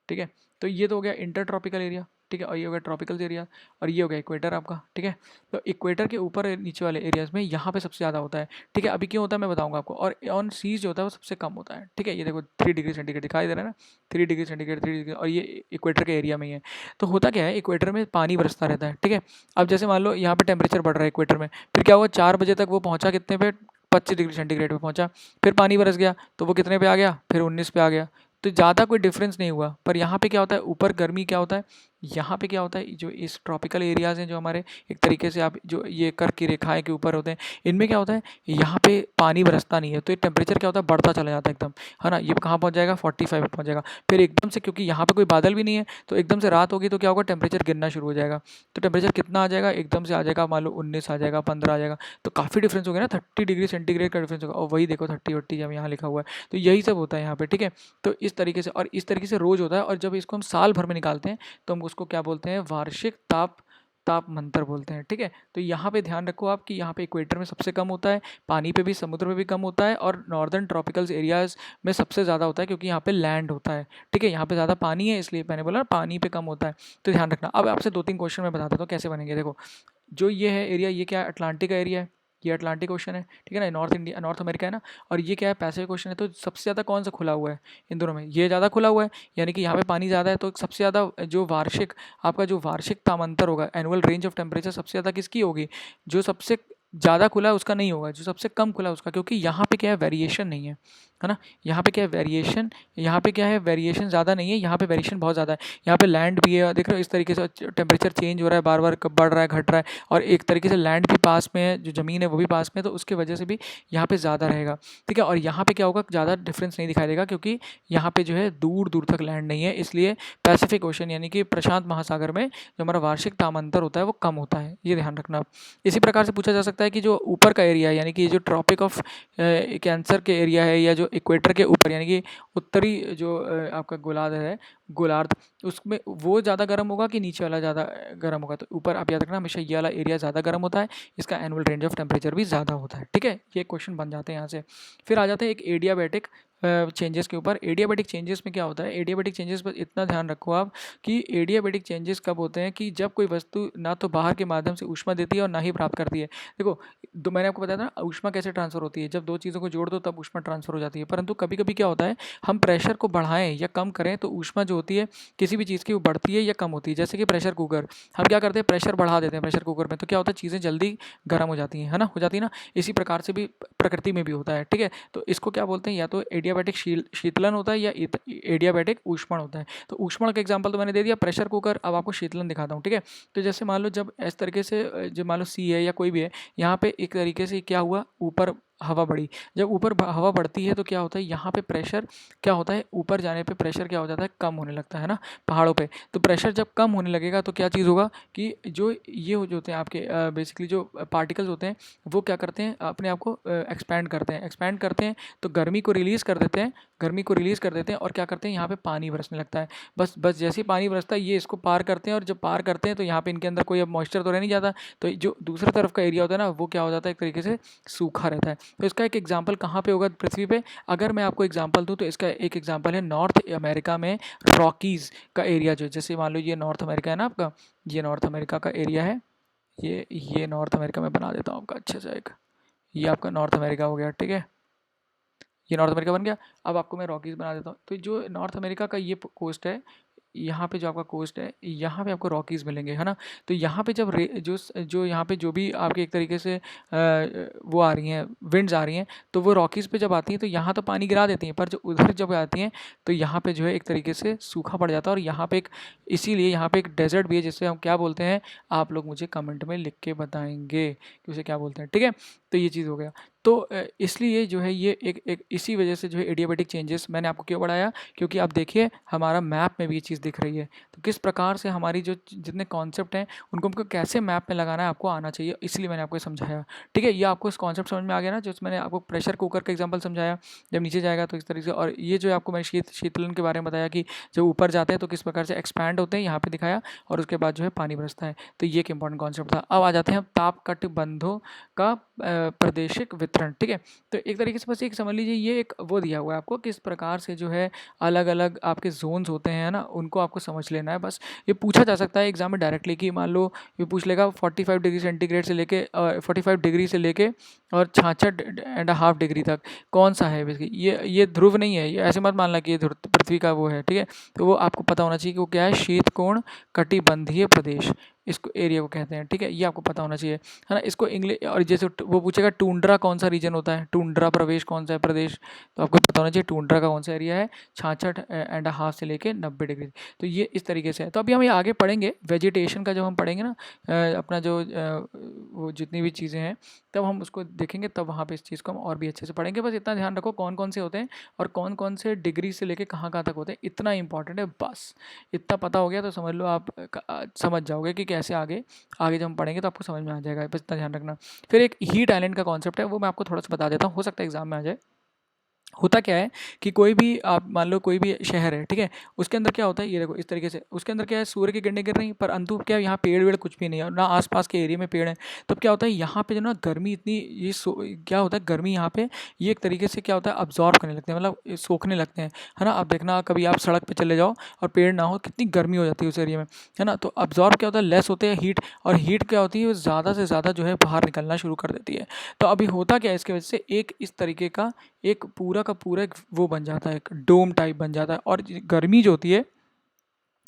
ठीक है। तो ये तो हो गया इंटर ट्रॉपिकल एरिया, ठीक है, और ये हो गया ट्रॉपिकल एरिया, और ये हो गया इक्वेटर आपका, ठीक है। तो इक्वेटर के ऊपर नीचे वाले एरियाज में यहाँ पे सबसे ज़्यादा होता है, ठीक है। अभी क्यों होता है मैं बताऊंगा आपको। और ऑन सीज जो होता है वो सबसे कम होता है, ठीक है। ये देखो 3 डिग्री सेंटीग्रेड दिखाई दे रहा है ना, 3 डिग्री सेंटीग्रेड, 3 डिग्री, और ये इक्वेटर के एरिया में ही है। तो होता क्या है, इक्वेटर में पानी बरसता रहता है, ठीक है। अब जैसे मान लो यहाँ पे टेम्परेचर बढ़ रहा है इक्वेटर में, फिर क्या हुआ, 4 बजे तक वो पहुँचा कितने पे, 25 डिग्री सेंटीग्रेड पे पहुँचा, फिर पानी बरस गया तो वो कितने पे आ गया, फिर 19 पे आ गया। तो ज़्यादा कोई डिफरेंस नहीं हुआ। पर यहाँ पे क्या होता है, ऊपर गर्मी क्या होता है, यहाँ पे क्या होता है, जो इस ट्रॉपिकल एरियाज़ हैं जो हमारे, एक तरीके से आप जो ये कर्क की रेखाएं के ऊपर होते हैं, इनमें क्या होता है, यहाँ पे पानी बरसता नहीं है, तो ये टेम्परेचर क्या होता है, बढ़ता चला जाता है एकदम, है ना। ये कहाँ पहुँच जाएगा, 45 पे पहुँच जाएगा। फिर एकदम से, क्योंकि यहाँ पे कोई बादल भी नहीं है, तो एकदम से रात होगी तो क्या होगा, टेम्परेचर गिरना शुरू हो जाएगा। तो टेम्परेचर कितना आ जाएगा, एकदम से आ जाएगा, मान लो 19 आ जाएगा, 15 आ जाएगा। तो काफ़ी डिफरेंस हो गया ना, 30 डिग्री सेंटीग्रेड का डिफरेंस होगा। और वही देखो 30 जब यहाँ लिखा हुआ है, तो यही सब होता है यहाँ पे, ठीक है। तो इस तरीके से, और इस तरीके से रोज होता है। और जब इसको हम साल भर में निकालते हैं तो हम उसको क्या बोलते हैं, वार्षिक तापमंतर बोलते हैं, ठीक है। तो यहाँ पे ध्यान रखो आप कि यहाँ पे इक्वेटर में सबसे कम होता है, पानी पे भी, समुद्र में भी कम होता है, और नॉर्दर्न ट्रॉपिकल्स एरियाज में सबसे ज़्यादा होता है, क्योंकि यहाँ पे लैंड होता है, ठीक है। यहाँ पे ज़्यादा पानी है, इसलिए मैंने बोला पानी पे कम होता है। तो ध्यान रखना। अब आपसे 2-3 क्वेश्चन मैं बता देता हूँ कैसे बनेंगे। देखो, जो ये है एरिया, ये क्या है, अटलांटिक का एरिया है, ये अटलांटिक ओशन है, ठीक है ना, नॉर्थ अमेरिका है ना। और ये क्या है, पैसिफिक ओशन है। तो सबसे ज़्यादा कौन सा खुला हुआ है इन दोनों में, ये ज़्यादा खुला हुआ है, यानी कि यहाँ पे पानी ज़्यादा है। तो सबसे ज़्यादा जो वार्षिक, आपका जो वार्षिक तापमांतर होगा, एनुअल रेंज ऑफ टेम्परेचर, सबसे ज़्यादा किसकी होगी, जो सबसे ज़्यादा खुला है उसका नहीं होगा, जो सबसे कम खुला है उसका, क्योंकि यहाँ पे क्या है, वेरिएशन नहीं है ना। यहाँ पे क्या है, वेरिएशन, यहाँ पे क्या है, वेरिएशन ज़्यादा नहीं है, यहाँ पे वेरिएशन बहुत ज़्यादा है। यहाँ पे लैंड भी है, देख रहे हो इस तरीके से टेम्परेचर चेंज हो रहा है बार बार, कब बढ़ रहा है, घट रहा है, और एक तरीके से लैंड भी पास में है, जो ज़मीन है वो भी पास में है, तो उसके वजह से भी यहाँ पे ज़्यादा रहेगा, ठीक है। और यहाँ पे क्या होगा, ज़्यादा डिफरेंस नहीं दिखाई देगा, क्योंकि यहाँ पे जो है दूर दूर तक लैंड नहीं है, इसलिए पैसिफिक ओशन यानी कि प्रशांत महासागर में जो हमारा वार्षिक तापमांतर होता है वो कम होता है, ये ध्यान रखना। इसी प्रकार से पूछा जा सकता है कि जो ऊपर का एरिया है, यानी कि जो ट्रॉपिक ऑफ कैंसर के एरिया है, या जो इक्वेटर के ऊपर, यानी कि उत्तरी जो आपका गोलार्ध, उसमें वो ज़्यादा गर्म होगा कि नीचे वाला ज़्यादा गर्म होगा। तो ऊपर आप याद रखना, हमेशा ये वाला एरिया ज़्यादा गर्म होता है, इसका एनुअल रेंज ऑफ टेम्परेचर भी ज़्यादा होता है, ठीक है। ये क्वेश्चन बन जाते हैं यहाँ से। फिर आ जाते हैं एक एडियाबैटिक चेंजेस के ऊपर। एडियाबैटिक चेंजेस में क्या होता है, एडियाबैटिक चेंजेस पर इतना ध्यान रखो आप कि एडियाबैटिक चेंजेस कब होते हैं, कि जब कोई वस्तु ना तो बाहर के माध्यम से ऊष्मा देती है और ना ही प्राप्त करती है। देखो, मैंने आपको बताया था ना, ऊष्मा कैसे ट्रांसफर होती है, जब दो चीज़ों को जोड़ दो तब ऊष्मा ट्रांसफर हो जाती है। परंतु कभी कभी क्या होता है, हम प्रेशर को बढ़ाएं या कम करें तो ऊष्मा जो होती है किसी भी चीज़ की, वो बढ़ती है या कम होती है। जैसे कि प्रेशर कुकर, हम क्या करते हैं, प्रेशर बढ़ा देते हैं प्रेशर कुकर में, तो क्या होता है, चीज़ें जल्दी गर्म हो जाती हैं, है ना, हो जाती है ना। इसी प्रकार से भी प्रकृति में भी होता है, ठीक है। तो इसको क्या बोलते हैं, या तो एडियाबैटिक शीतलन होता है, या एडियाबैटिक ऊष्मण होता है। तो ऊष्मण का एग्जांपल तो मैंने दे दिया, प्रेशर कुकर। अब आपको शीतलन दिखाता हूँ, ठीक है। तो जैसे मान लो, जब इस तरीके से, जो मान लो सी है या कोई भी है, यहाँ पे एक तरीके से क्या हुआ, ऊपर हवा बढ़ी। जब ऊपर हवा बढ़ती है तो क्या होता है, यहाँ पे प्रेशर क्या होता है, ऊपर जाने पे प्रेशर क्या हो जाता है, कम होने लगता है ना, पहाड़ों पे। तो प्रेशर जब कम होने लगेगा तो क्या चीज़ होगा, कि जो ये जो होते हैं आपके बेसिकली जो पार्टिकल्स होते हैं, वो क्या करते हैं, अपने आप को एक्सपैंड करते हैं तो गर्मी को रिलीज़ कर देते हैं, गर्मी को रिलीज़ कर देते हैं और क्या करते हैं, यहाँ पे पानी बरसने लगता है। बस बस जैसे ही पानी बरसता है, ये इसको पार करते हैं, और जब पार करते हैं तो यहाँ पे इनके अंदर कोई अब मॉइस्चर तो रह नहीं जाता, तो जो दूसरी तरफ का एरिया होता है ना, वो क्या हो जाता है, एक तरीके से सूखा रहता है। तो इसका एक एग्जाम्पल कहाँ पे होगा पृथ्वी पे? अगर मैं आपको एग्जाम्पल दूँ तो इसका एक एग्जाम्पल है नॉर्थ अमेरिका में रॉकीज़ का एरिया, जो जैसे मान लो ये नॉर्थ अमेरिका है ना आपका, ये नॉर्थ अमेरिका का एरिया है, ये नॉर्थ अमेरिका में बना देता हूँ आपका अच्छा सा एक, ये आपका नॉर्थ अमेरिका हो गया, ठीक है, ये नॉर्थ अमेरिका बन गया। अब आपको मैं रॉकीज़ बना देता हूँ। तो जो नॉर्थ अमेरिका का ये कोस्ट है, यहाँ पे जो आपका कोस्ट है, यहाँ पे आपको रॉकीज़ मिलेंगे, है ना। तो यहाँ पे जब जो यहाँ पे जो भी आपके एक तरीके से वो आ रही हैं, विंड्स आ रही हैं, तो वो रॉकीज़ पे जब आती हैं तो यहाँ तो पानी गिरा देती हैं, पर जो उधर जब आती हैं तो यहाँ पे जो है एक तरीके से सूखा पड़ जाता है, और यहाँ पे एक, इसीलिए यहाँ पे एक डेजर्ट भी है, जिसे हम क्या बोलते हैं, आप लोग मुझे कमेंट में लिख के बताएंगे कि उसे क्या बोलते हैं, ठीक है। तो ये चीज़ हो गया। तो इसलिए जो है ये एक इसी वजह से जो है एडियाबैटिक चेंजेस मैंने आपको क्यों बढ़ाया, क्योंकि आप देखिए हमारा मैप में भी ये चीज़ दिख रही है। तो किस प्रकार से हमारी जो जितने कॉन्सेप्ट हैं उनको हमको कैसे मैप में लगाना है आपको आना चाहिए, इसलिए मैंने आपको समझाया, ठीक है। ये आपको इस कॉन्सेप्ट समझ में आ गया ना, जो मैंने आपको प्रेशर कुकर का एग्जाम्पल समझाया, जब नीचे जाएगा तो इस तरीके से, और ये जो आपको मैंने शीतलन के बारे में बताया कि जब ऊपर जाते हैं तो किस प्रकार से एक्सपैंड होते हैं, यहाँ पे दिखाया, और उसके बाद जो है पानी बरसता है। तो ये एक इंपॉर्टेंट कॉन्सेप्ट था। अब आ जाते हैं हम ताप कटिबंधों का प्रादेशिक वितरण, ठीक है। तो एक तरीके से बस एक समझ लीजिए, ये एक वो दिया हुआ है आपको, किस प्रकार से जो है अलग अलग आपके जोन्स होते हैं ना, उनको आपको समझ लेना है बस। ये पूछा जा सकता है एग्जाम में डायरेक्टली, कि मान लो ये पूछ लेगा 45 डिग्री सेंटीग्रेड से लेके 45 डिग्री से लेके और 66.5 डिग्री तक कौन सा है बेसिकली, ये ध्रुव नहीं है, ये ऐसे मत मानना कि ये ध्रुव पृथ्वी का वो है, ठीक है। तो वो आपको पता होना चाहिए कि वो क्या है, शीत कोण कटिबंधीय प्रदेश, इसको एरिया को कहते हैं, ठीक है। ये आपको पता होना चाहिए, है ना। इसको इंग्लिश, और जैसे वो पूछेगा टूंड्रा कौन सा रीजन होता है, टूंड्रा प्रवेश कौन सा है प्रदेश, तो आपको पता होना चाहिए टूंड्रा का कौन सा एरिया है, 66.5 से लेके 90 डिग्री। तो ये इस तरीके से है। तो अभी हम ये आगे पढ़ेंगे वेजिटेशन का, जब हम पढ़ेंगे ना अपना जो वो जितनी भी चीज़ें हैं, तब हम उसको देखेंगे, तब वहाँ पे इस चीज़ को हम और भी अच्छे से पढ़ेंगे। बस इतना ध्यान रखो कौन कौन से होते हैं और कौन कौन से डिग्री से लेके कहाँ कहाँ तक होते हैं, इतना इंपॉर्टेंट है। बस इतना पता हो गया तो समझ लो आप समझ जाओगे कि कैसे आगे आगे जब हम पढ़ेंगे तो आपको समझ में आ जाएगा। बस इतना ध्यान रखना। फिर एक हीट आइलैंड का कॉन्सेप्ट है, वो मैं आपको थोड़ा सा बता देता हूँ, हो सकता है एग्जाम में आ जाए। होता क्या है कि कोई भी आप मान लो कोई भी शहर है, ठीक है, उसके अंदर क्या होता है, ये देखो इस तरीके से, उसके अंदर क्या है, सूर्य की किरणें गिर रही हैं, पर अंतु क्या है, यहाँ पेड़ वेड़ कुछ भी नहीं है, और ना आसपास के एरिया में पेड़ है। तब क्या होता है, यहाँ पे जो ना गर्मी इतनी, क्या होता है, गर्मी यहाँ पे ये एक तरीके से क्या होता है, अब्जॉर्व करने लगते हैं, मतलब सोखने लगते हैं, है ना। आप देखना कभी आप सड़क पे चले जाओ और पेड़ ना हो, कितनी गर्मी हो जाती है उस एरिया में, है ना। तो अब्जॉर्व क्या होता है, लेस होते हैं हीट, और हीट क्या होती है, वो ज़्यादा से ज़्यादा जो है बाहर निकलना शुरू कर देती है। तो अभी होता क्या है, इसकी वजह से एक इस तरीके का एक पूरा का पूरा एक वो बन जाता है, एक डोम टाइप बन जाता है, और गर्मी जो होती है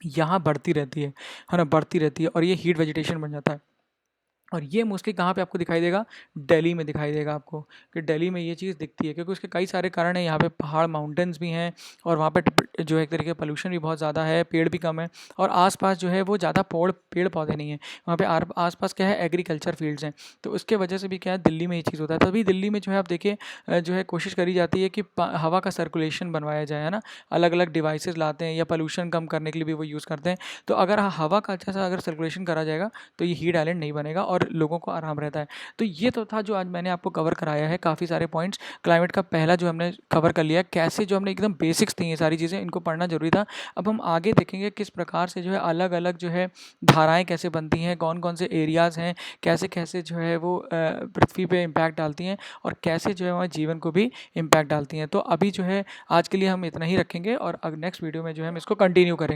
यहाँ बढ़ती रहती है ना, बढ़ती रहती है, और ये हीट वेजिटेशन बन जाता है। और ये मोस्टली कहाँ पे आपको दिखाई देगा, दिल्ली में दिखाई देगा आपको, कि दिल्ली में ये चीज़ दिखती है, क्योंकि उसके कई सारे कारण हैं। यहाँ पे पहाड़ माउंटेन्स भी हैं, और वहाँ पे जो है एक तरीके पोल्यूशन भी बहुत ज़्यादा है, पेड़ भी कम है, और आसपास जो है वो ज़्यादा पेड़ पौधे नहीं हैं वहाँ पे। आसपास क्या है, एग्रीकल्चर फील्ड्स हैं। तो उसके वजह से भी क्या है, दिल्ली में ये चीज़ होता है। तभी दिल्ली में जो है आप देखिए जो है कोशिश करी जाती है कि हवा का सर्कुलेशन बनवाया जाए, है ना। अलग अलग डिवाइसेस लाते हैं, या पोल्यूशन कम करने के लिए भी वो यूज़ करते हैं। तो अगर हवा का अच्छा सा अगर सर्कुलेशन करा जाएगा तो ये हीट आइलैंड नहीं बनेगा, और लोगों को आराम रहता है। तो ये तो था जो आज मैंने आपको कवर कराया है, काफ़ी सारे पॉइंट्स क्लाइमेट का पहला जो हमने कवर कर लिया, कैसे जो हमने एकदम बेसिक्स थी ये सारी चीज़ें, इनको पढ़ना जरूरी था। अब हम आगे देखेंगे किस प्रकार से जो है अलग अलग जो है धाराएं कैसे बनती हैं, कौन कौन से एरियाज़ हैं, कैसे कैसे जो है वो पृथ्वी पे इम्पैक्ट डालती हैं, और कैसे जो है हमारे जीवन को भी इम्पैक्ट डालती हैं। तो अभी जो है आज के लिए हम इतना ही रखेंगे, और नेक्स्ट वीडियो में जो है हम इसको कंटिन्यू करेंगे।